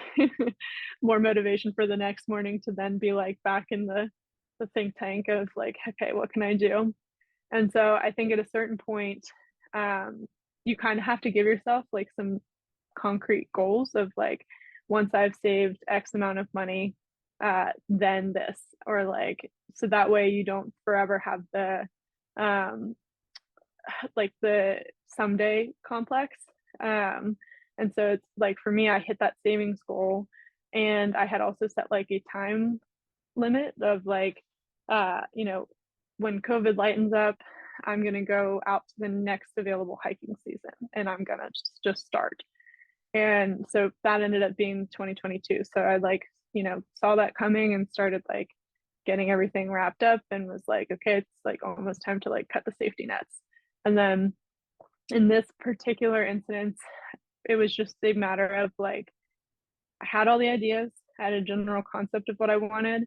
more motivation for the next morning to then be like back in the think tank of like, okay, what can I do? And so I think at a certain point, you kind of have to give yourself like some concrete goals of like, once I've saved X amount of money, then this, or like, so that way you don't forever have the um, like the someday complex. And so it's like for me, I hit that savings goal, and I had also set like a time limit of like, when COVID lightens up, I'm gonna go out to the next available hiking season, and I'm gonna just start. And so that ended up being 2022. So I like, saw that coming and started like getting everything wrapped up, and was like, okay, it's like almost time to like cut the safety nets. And then in this particular instance, it was just a matter of like, I had all the ideas, I had a general concept of what I wanted,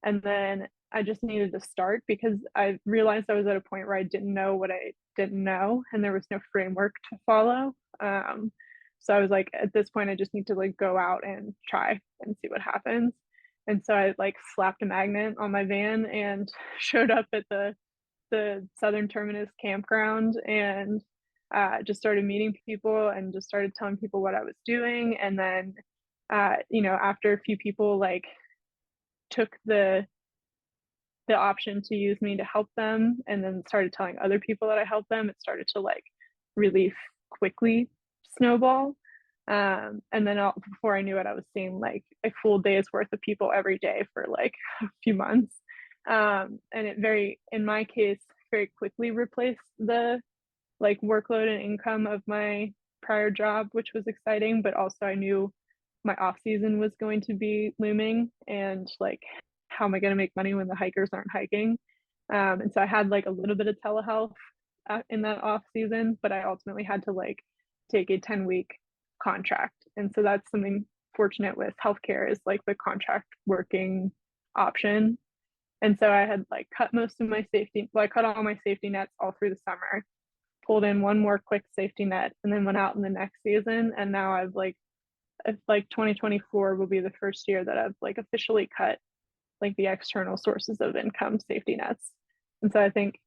and then I just needed to start, because I realized I was at a point where I didn't know what I didn't know, and there was no framework to follow. So I was like, at this point, I just need to like go out and try and see what happens. And so I like slapped a magnet on my van and showed up at the Southern Terminus campground, and just started meeting people and just started telling people what I was doing. And then, after a few people like took the option to use me to help them, and then started telling other people that I helped them, it started to like really quickly snowball. And then before I knew it, I was seeing like a full day's worth of people every day for like a few months. And it in my case, very quickly replaced the like workload and income of my prior job, which was exciting. But also I knew my off season was going to be looming, and like, how am I going to make money when the hikers aren't hiking? And so I had like a little bit of telehealth in that off season, but I ultimately had to like take a 10-week contract. And so that's something fortunate with healthcare, is like the contract working option. And so I had like cut most of my safety, well, I cut all my safety nets all through the summer, pulled in one more quick safety net, and then went out in the next season. And now I've like, if like 2024 will be the first year that I've like officially cut like the external sources of income safety nets. And so I think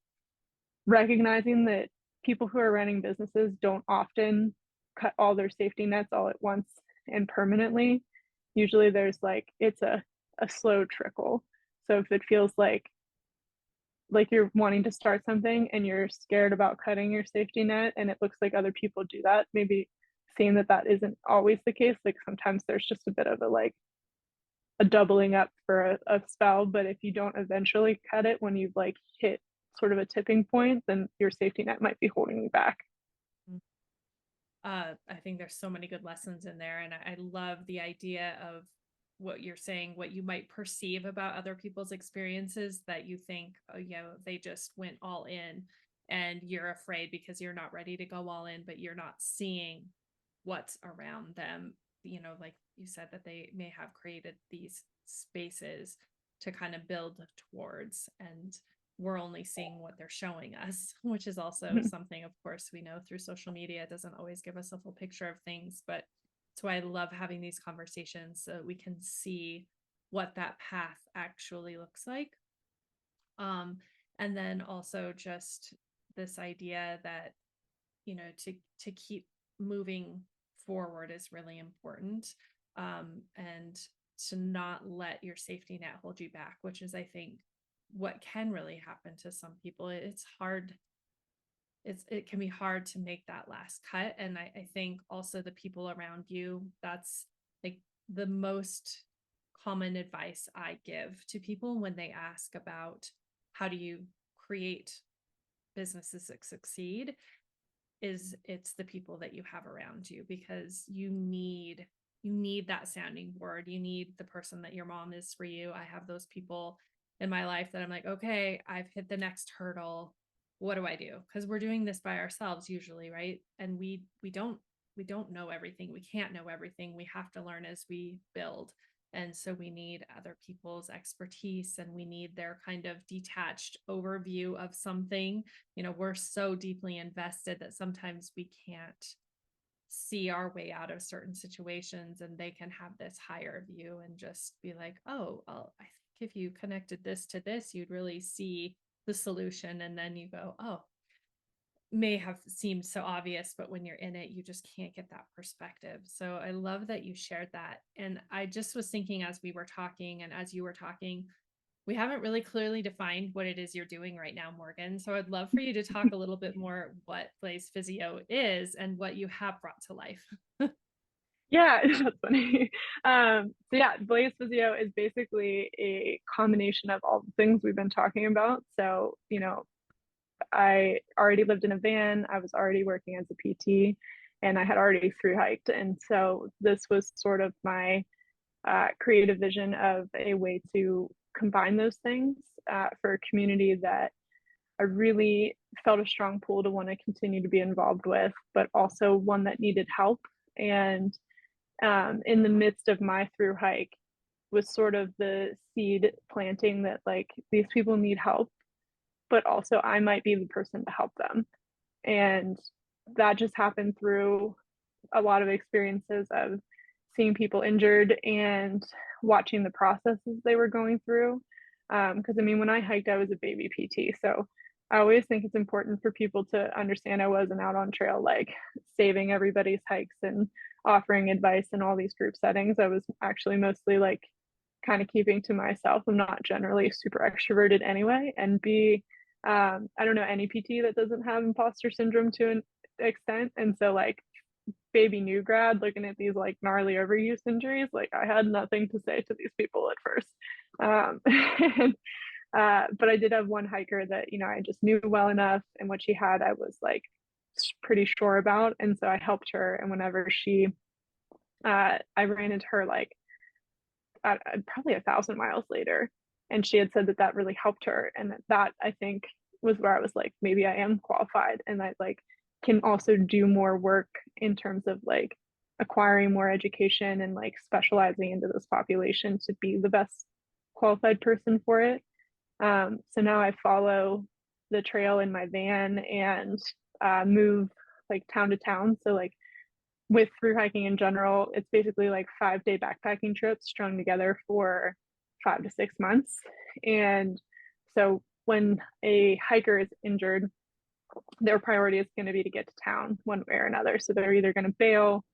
recognizing that people who are running businesses don't often cut all their safety nets all at once and permanently. Usually there's like, it's a slow trickle. So if it feels like you're wanting to start something and you're scared about cutting your safety net, and it looks like other people do that, maybe seeing that isn't always the case. Like sometimes there's just a bit of a like a doubling up for a spell, but if you don't eventually cut it when you've like hit sort of a tipping point, then your safety net might be holding you back. I think there's so many good lessons in there. And I love the idea of what you're saying, what you might perceive about other people's experiences, that you think, oh, they just went all in, and you're afraid because you're not ready to go all in, but you're not seeing what's around them. Like you said, that they may have created these spaces to kind of build towards, and we're only seeing what they're showing us, which is also something, of course, we know through social media. It doesn't always give us a full picture of things, but that's why I love having these conversations, so we can see what that path actually looks like. Um, And then also just this idea that, to keep moving forward is really important. And to not let your safety net hold you back, which is, I think, what can really happen to some people. It's hard. It can be hard to make that last cut. And I think also the people around you, that's like the most common advice I give to people when they ask about how do you create businesses that succeed, is it's the people that you have around you, because you need that sounding board. You need the person that your mom is for you. I have those people in my life that I'm like, okay, I've hit the next hurdle. What do I do? Because we're doing this by ourselves usually, right? And we don't know everything. We can't know everything. We have to learn as we build. And so we need other people's expertise, and we need their kind of detached overview of something. We're so deeply invested that sometimes we can't see our way out of certain situations, and they can have this higher view and just be like, oh, well, I think if you connected this to this, you'd really see the solution. And then you go, oh, may have seemed so obvious, but when you're in it, you just can't get that perspective. So I love that you shared that. And I just was thinking, as we were talking and as you were talking, we haven't really clearly defined what it is you're doing right now, Morgan. So I'd love for you to talk a little bit more what Blaze Physio is and what you have brought to life. Yeah, that's funny. So yeah, Blaze Physio is basically a combination of all the things we've been talking about. So, I already lived in a van, I was already working as a PT, and I had already through hiked. And so this was sort of my creative vision of a way to combine those things for a community that I really felt a strong pull to want to continue to be involved with, but also one that needed help. And in the midst of my through hike was sort of the seed planting that like these people need help, but also I might be the person to help them. And that just happened through a lot of experiences of seeing people injured and watching the processes they were going through. Because I mean, when I hiked, I was a baby PT. So I always think it's important for people to understand I wasn't out on trail like saving everybody's hikes and offering advice in all these group settings. I was actually mostly like kind of keeping to myself. I'm not generally super extroverted anyway. And I don't know any PT that doesn't have imposter syndrome to an extent. And so, like, baby new grad looking at these like gnarly overuse injuries, like, I had nothing to say to these people at first. And, but I did have one hiker that, I just knew well enough, and what she had, I was like pretty sure about. And so I helped her. And whenever I ran into her like probably 1,000 miles later, and she had said that that really helped her, and that I think was where I was like, maybe I am qualified, and I like can also do more work in terms of like acquiring more education and like specializing into this population to be the best qualified person for it. So now I follow the trail in my van and move like town to town. So like with through hiking in general, it's basically like 5-day backpacking trips strung together for 5 to 6 months. And so when a hiker is injured, their priority is going to be to get to town one way or another. So they're either going to bail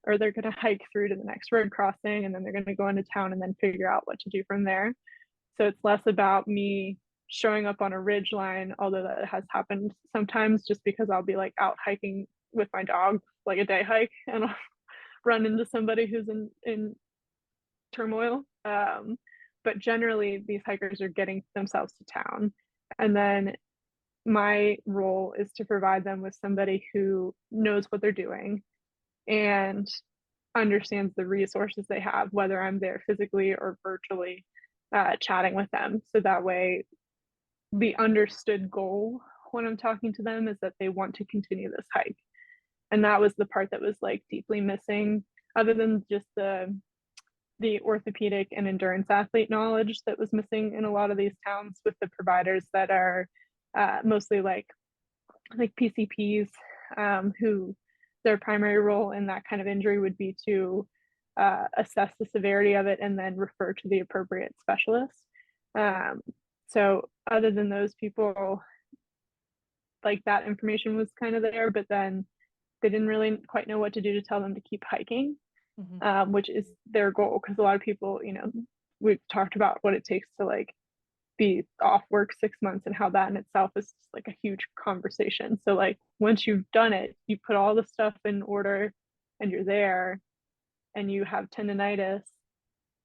or they're going to hike through to the next road crossing, and then they're going to go into town and then figure out what to do from there. So it's less about me showing up on a ridge line, although that has happened sometimes, just because I'll be like out hiking with my dog, like a day hike, and I'll run into somebody who's in turmoil. But generally, these hikers are getting themselves to town. And then my role is to provide them with somebody who knows what they're doing and understands the resources they have, whether I'm there physically or virtually chatting with them. So that way, the understood goal when I'm talking to them is that they want to continue this hike. And that was the part that was like deeply missing, other than just the orthopedic and endurance athlete knowledge that was missing in a lot of these towns with the providers that are mostly like PCPs, who their primary role in that kind of injury would be to assess the severity of it and then refer to the appropriate specialist. So other than those people, like that information was kind of there, but then they didn't really quite know what to do to tell them to keep hiking, Mhm. which is their goal. Because a lot of people, we've talked about what it takes to like be off work 6 months and how that in itself is just like a huge conversation. So like once you've done it, you put all the stuff in order and you're there and you have tendonitis,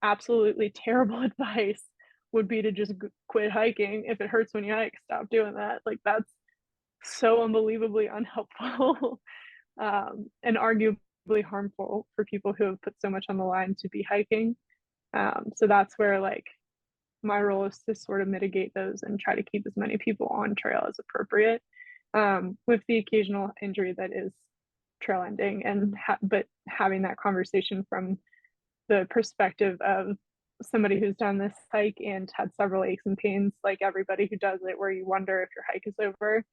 absolutely terrible advice would be to just quit hiking. If it hurts when you hike, stop doing that. Like that's so unbelievably unhelpful and arguably harmful for people who have put so much on the line to be hiking. So that's where like my role is to sort of mitigate those and try to keep as many people on trail as appropriate, with the occasional injury that is trail ending, and but having that conversation from the perspective of somebody who's done this hike and had several aches and pains, like everybody who does it, where you wonder if your hike is over.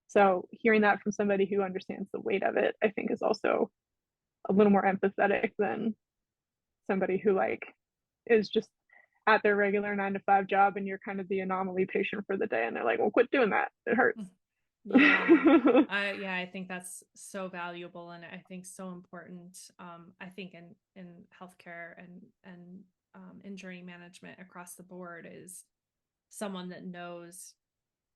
So hearing that from somebody who understands the weight of it, I think is also a little more empathetic than somebody who like is just at their regular 9 to 5 job and you're kind of the anomaly patient for the day and they're like, well, quit doing that, it hurts. Yeah. Yeah, I think that's so valuable and I think so important. I think in healthcare and injury management across the board is someone that knows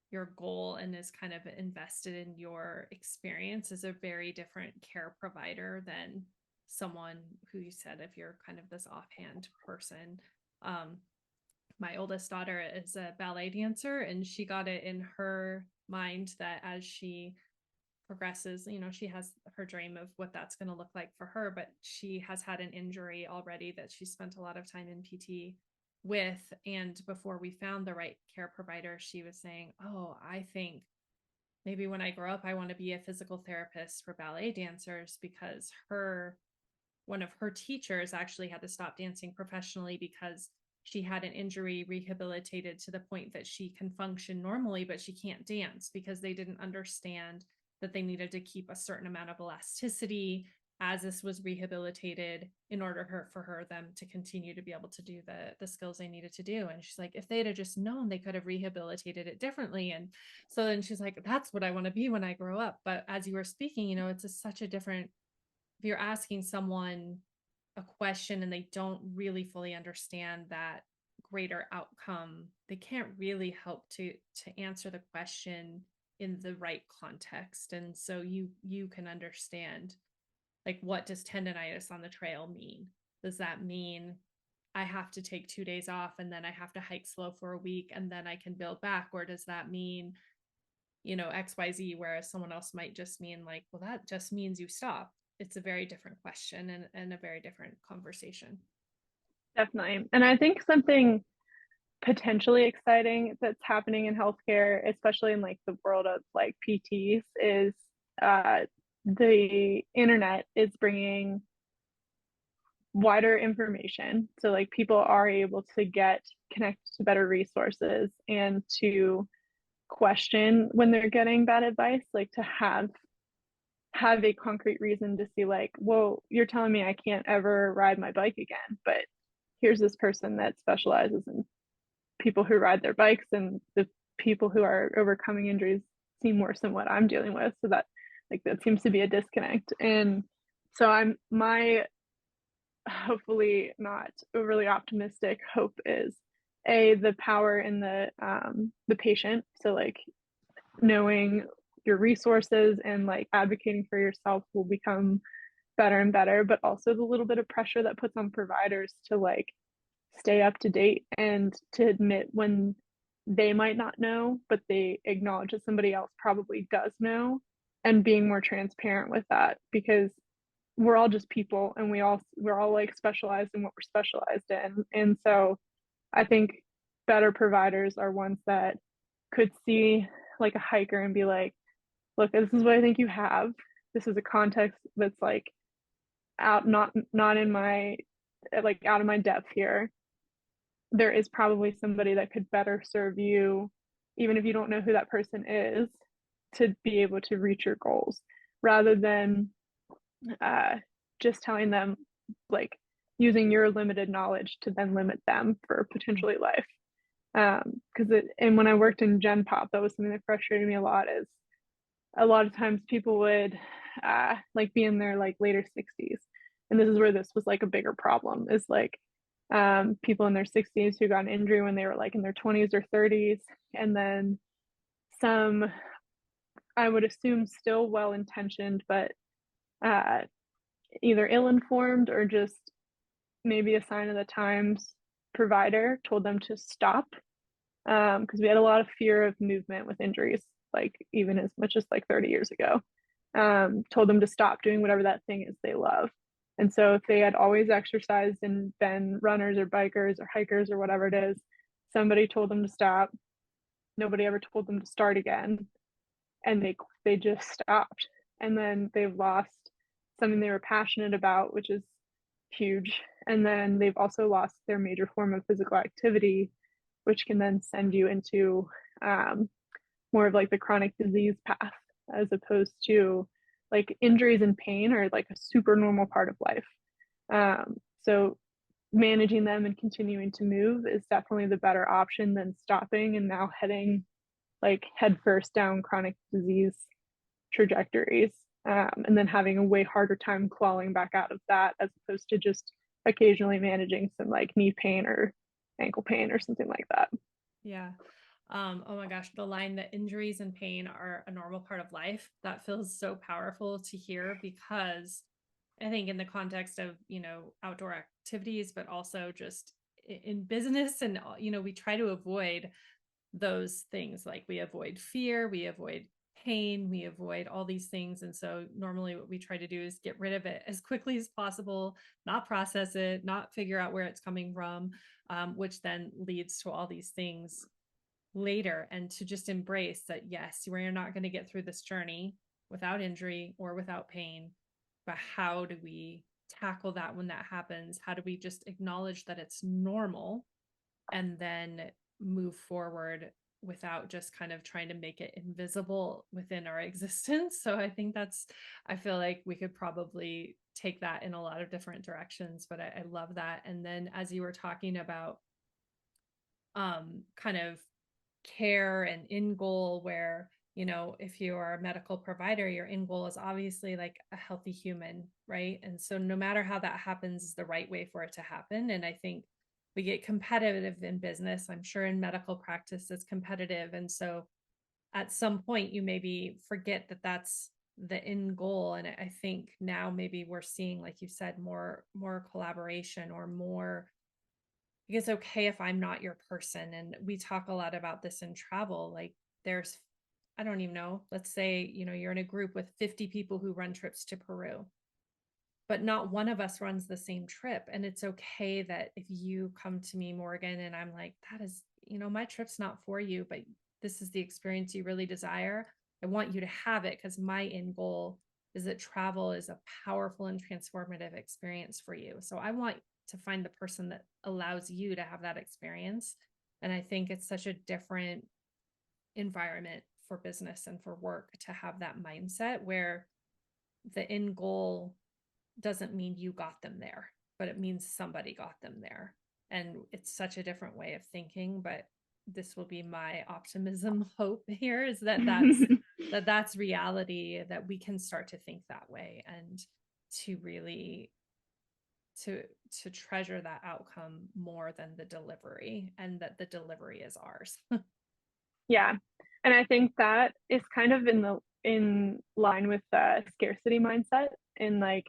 your goal and is kind of invested in your experience is a very different care provider than someone who you said if you're kind of this offhand person. Um, my oldest daughter is a ballet dancer and she got it in her mind that as she progresses, she has her dream of what that's going to look like for her, but she has had an injury already that she spent a lot of time in PT with. And before we found the right care provider, she was saying, oh, I think maybe when I grow up, I want to be a physical therapist for ballet dancers because one of her teachers actually had to stop dancing professionally because she had an injury rehabilitated to the point that she can function normally, but she can't dance because they didn't understand that they needed to keep a certain amount of elasticity as this was rehabilitated in order for her them to continue to be able to do the skills they needed to do. And she's like, if they'd have just known, they could have rehabilitated it differently. And so then she's like, that's what I want to be when I grow up. But as you were speaking, it's such a different, if you're asking someone a question and they don't really fully understand that greater outcome, they can't really help to answer the question in the right context. And so you can understand, like, what does tendonitis on the trail mean? Does that mean I have to take 2 days off and then I have to hike slow for a week and then I can build back? Or does that mean, XYZ, whereas someone else might just mean like, well, that just means you stop. It's a very different question and a very different conversation. Definitely. And I think something potentially exciting that's happening in healthcare, especially in like the world of like PTs, is uh, the internet is bringing wider information. So like people are able to get connected to better resources and to question when they're getting bad advice, like to have a concrete reason to see like, well, you're telling me I can't ever ride my bike again, but here's this person that specializes in people who ride their bikes, and the people who are overcoming injuries seem worse than what I'm dealing with. So that seems to be a disconnect. And so my hopefully not overly optimistic hope is the power in the patient. So like knowing your resources and like advocating for yourself will become better and better, but also the little bit of pressure that puts on providers to like stay up to date and to admit when they might not know, but they acknowledge that somebody else probably does know, and being more transparent with that, because we're all just people and we're all like specialized in what we're specialized in. And so I think better providers are ones that could see like a hiker and be like, look, this is what I think you have. This is a context that's like out, not in my, like out of my depth here. There is probably somebody that could better serve you, even if you don't know who that person is, to be able to reach your goals, rather than uh, just telling them, like, using your limited knowledge to then limit them for potentially life. Because and when I worked in Gen Pop, that was something that frustrated me a lot. Is a lot of times people would like be in their like later 60s, and this is where this was like a bigger problem. Is like people in their 60s who got an injury when they were like in their 20s or 30s, and then some, I would assume, still well intentioned, but uh, either ill informed or just maybe a sign of the times provider told them to stop, because we had a lot of fear of movement with injuries, like even as much as like 30 years ago. Told them to stop doing whatever that thing is they love. And so if they had always exercised and been runners or bikers or hikers or whatever it is, somebody told them to stop. Nobody ever told them to start again, and they just stopped. And then they've lost something they were passionate about, which is huge. And then they've also lost their major form of physical activity, which can then send you into um, more of like the chronic disease path, as opposed to like injuries and pain are like a super normal part of life. So managing them and continuing to move is definitely the better option than stopping and now heading like headfirst down chronic disease trajectories, and then having a way harder time clawing back out of that, as opposed to just occasionally managing some like knee pain or ankle pain or something like that. Yeah. Oh my gosh, the line that injuries and pain are a normal part of life, that feels so powerful to hear, because I think in the context of, outdoor activities, but also just in business and, we try to avoid those things. Like we avoid fear, we avoid pain, we avoid all these things. And so normally what we try to do is get rid of it as quickly as possible, not process it, not figure out where it's coming from, which then leads to all these things later. And to just embrace that, yes, we're not going to get through this journey without injury or without pain, but how do we tackle that when that happens? How do we just acknowledge that it's normal and then move forward without just kind of trying to make it invisible within our existence? So I feel like we could probably take that in a lot of different directions, but I love that. And then as you were talking about kind of care and end goal, where if you are a medical provider, your end goal is obviously like a healthy human, right? And so no matter how that happens is the right way for it to happen. And I think we get competitive in business. I'm sure in medical practice it's competitive, and so at some point you maybe forget that that's the end goal. And I think now maybe we're seeing, like you said, more collaboration, or more, it's okay if I'm not your person. And we talk a lot about this in travel. Like there's, I don't even know, let's say, you're in a group with 50 people who run trips to Peru, but not one of us runs the same trip. And it's okay that if you come to me, Morgan, and I'm like, that is, my trip's not for you, but this is the experience you really desire. I want you to have it, because my end goal is that travel is a powerful and transformative experience for you. So I want to find the person that allows you to have that experience. And I think it's such a different environment for business and for work to have that mindset where the end goal doesn't mean you got them there, but it means somebody got them there. And it's such a different way of thinking, but this will be my optimism hope here, is that that's reality, that we can start to think that way, and to really to treasure that outcome more than the delivery, and that the delivery is ours. Yeah. And I think that is kind of in line with the scarcity mindset, in like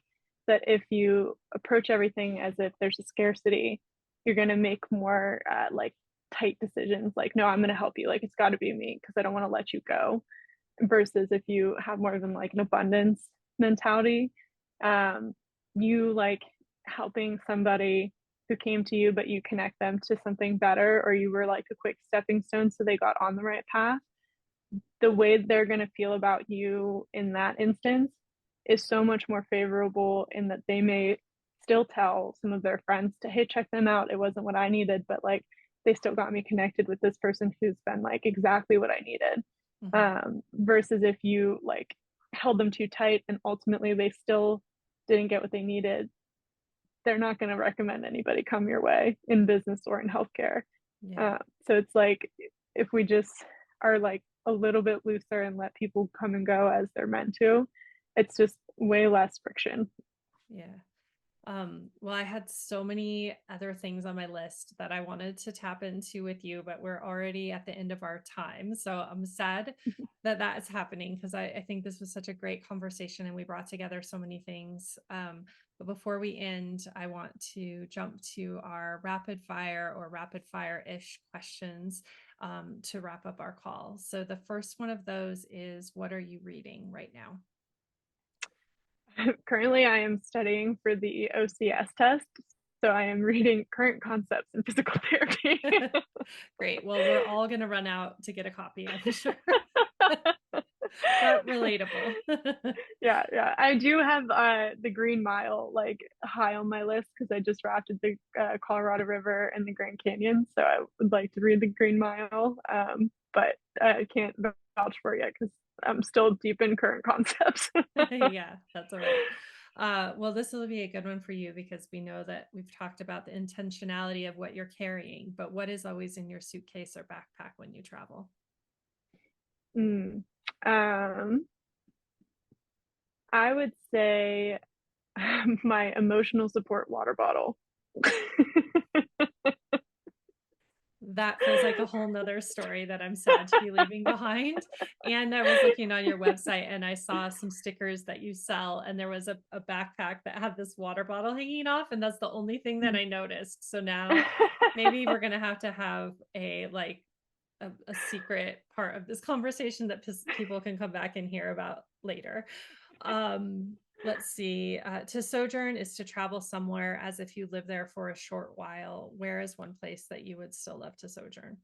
that if you approach everything as if there's a scarcity, you're going to make more like tight decisions, like no, I'm going to help you, like it's got to be me because I don't want to let you go, versus if you have more of an abundance mentality, um you like helping somebody who came to you, but you connect them to something better, or you were like a quick stepping stone so they got on the right path. The way they're going to feel about you in that instance is so much more favorable, in that they may still tell some of their friends to, hey, check them out, it wasn't what I needed, but like they still got me connected with this person who's been like exactly what I needed. Mm-hmm. Versus if you like held them too tight and ultimately they still didn't get what they needed, they're not going to recommend anybody come your way in business or in healthcare. Yeah. So it's like if we just are like a little bit looser and let people come and go as they're meant to, it's just way less friction. Yeah. Well, I had so many other things on my list that I wanted to tap into with you, but we're already at the end of our time. So I'm sad that that is happening because I think this was such a great conversation and we brought together so many things. But before we end, I want to jump to our rapid fire ish questions to wrap up our call. So the first one of those is, what are you reading right now? Currently, I am studying for the OCS test, so I am reading current concepts in physical therapy. Great. Well, we're all going to run out to get a copy, I'm sure. But relatable. Yeah, yeah. I do have the Green Mile like high on my list because I just rafted the Colorado River and the Grand Canyon, so I would like to read the Green Mile. But I can't vouch for it yet because I'm still deep in current concepts. Yeah, that's all right. Well, this will be a good one for you because we know that we've talked about the intentionality of what you're carrying, but what is always in your suitcase or backpack when you travel? Mm. Um, I would say my emotional support water bottle. That feels like a whole nother story that I'm sad to be leaving behind. And I was looking on your website and I saw some stickers that you sell, and there was a backpack that had this water bottle hanging off, and that's the only thing that I noticed. So now maybe we're gonna have to have a like a secret part of this conversation that people can come back and hear about later. Let's see. To sojourn is to travel somewhere as if you live there for a short while. Where is one place that you would still love to sojourn?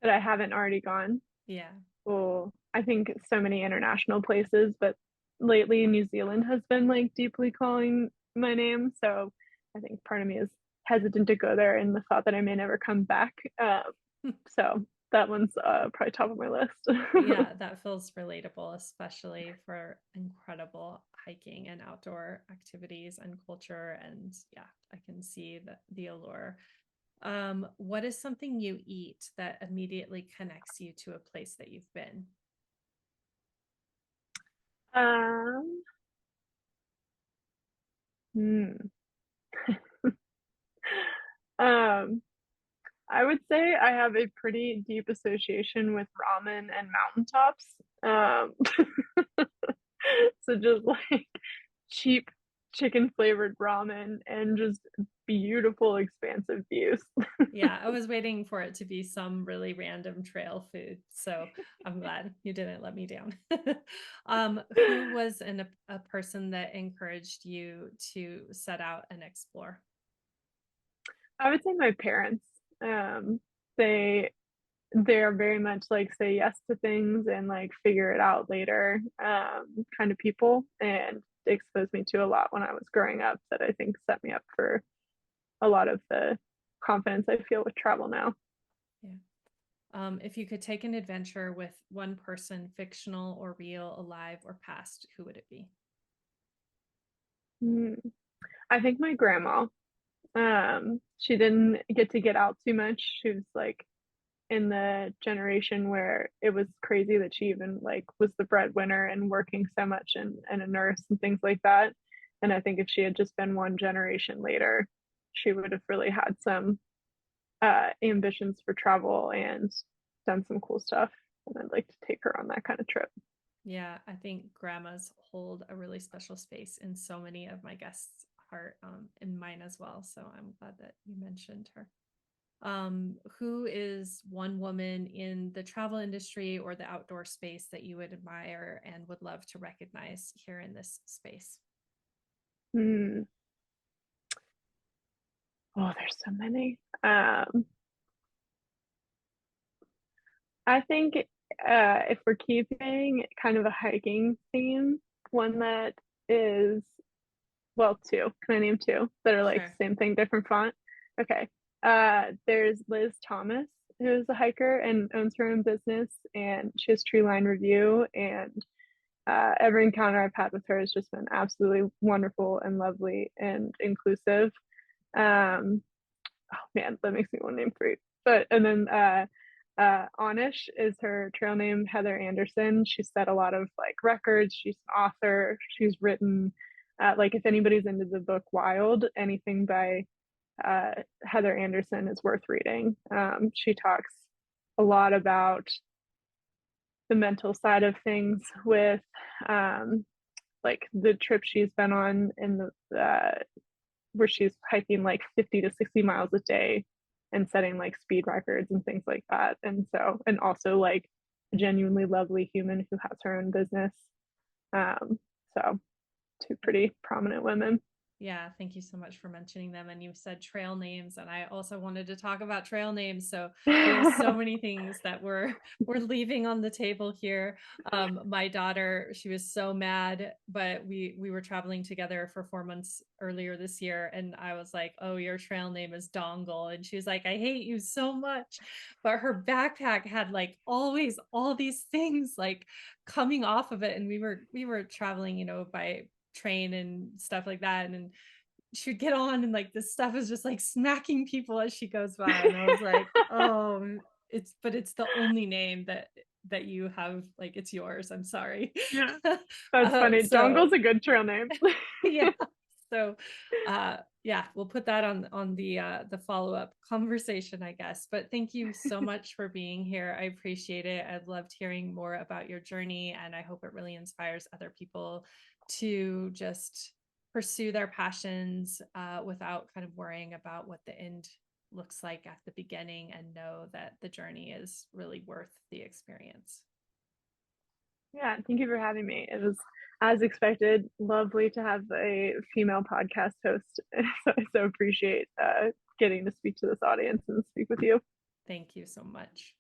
That I haven't already gone. Yeah. Well, I think so many international places, but lately New Zealand has been like deeply calling my name. So I think part of me is hesitant to go there in the thought that I may never come back. So that one's probably top of my list. Yeah, that feels relatable, especially for incredible hiking and outdoor activities and culture. And yeah, I can see the allure. What is something you eat that immediately connects you to a place that you've been? um, hmm. um, I would say I have a pretty deep association with ramen and mountaintops. So just like cheap chicken flavored ramen and just beautiful, expansive views. Yeah, I was waiting for it to be some really random trail food. So I'm glad you didn't let me down. Who was a person that encouraged you to set out and explore? I would say my parents. They they are very much like say yes to things and like figure it out later kind of people, and they exposed me to a lot when I was growing up that I think set me up for a lot of the confidence I feel with travel now. Yeah. If you could take an adventure with one person, fictional or real, alive or past, who would it be? Mm. I think my grandma. She didn't get out too much. She was like in the generation where it was crazy that she even like was the breadwinner and working so much and a nurse and things like that. And I think if she had just been one generation later, she would have really had some ambitions for travel and done some cool stuff. And I'd like to take her on that kind of trip. Yeah, I think grandmas hold a really special space in so many of my guests' heart, in mine as well. So I'm glad that you mentioned her. Who is one woman in the travel industry or the outdoor space that you would admire and would love to recognize here in this space? Hmm. Oh, there's so many. I think if we're keeping kind of a hiking theme, one that is, well, two. Can I name two that are like Sure. same thing, different font? Okay. There's Liz Thomas, who is a hiker and owns her own business, and she has Tree Line Review. And every encounter I've had with her has just been absolutely wonderful and lovely and inclusive. Um, oh man, that makes me want to name three. But and then Anish is her trail name, Heather Anderson. She set a lot of like records. She's an author. She's written like if anybody's into the book Wild, anything by Heather Anderson is worth reading. She talks a lot about the mental side of things with like the trip she's been on in the where she's hiking like 50 to 60 miles a day and setting like speed records and things like that. And so, and also like a genuinely lovely human who has her own business. So two pretty prominent women. Yeah, thank you so much for mentioning them. And you said trail names, and I also wanted to talk about trail names. So we have so many things that we're leaving on the table here. My daughter, she was so mad, but we were traveling together for 4 months earlier this year, and I was like, "Oh, your trail name is Dongle," and she was like, "I hate you so much." But her backpack had like always all these things like coming off of it, and we were traveling, by train and stuff like that, and she would get on and like this stuff is just like smacking people as she goes by, and I was like, oh, it's the only name that you have, like it's yours, I'm sorry. Yeah, that's funny. So Dongle's a good trail name. yeah, so yeah, we'll put that on the follow-up conversation, I guess. But thank you so much for being here. I appreciate it. I've loved hearing more about your journey, and I hope it really inspires other people to just pursue their passions without kind of worrying about what the end looks like at the beginning, and know that the journey is really worth the experience. Yeah, thank you for having me. It was, as expected, lovely to have a female podcast host. So I so appreciate getting to speak to this audience and speak with you. Thank you so much.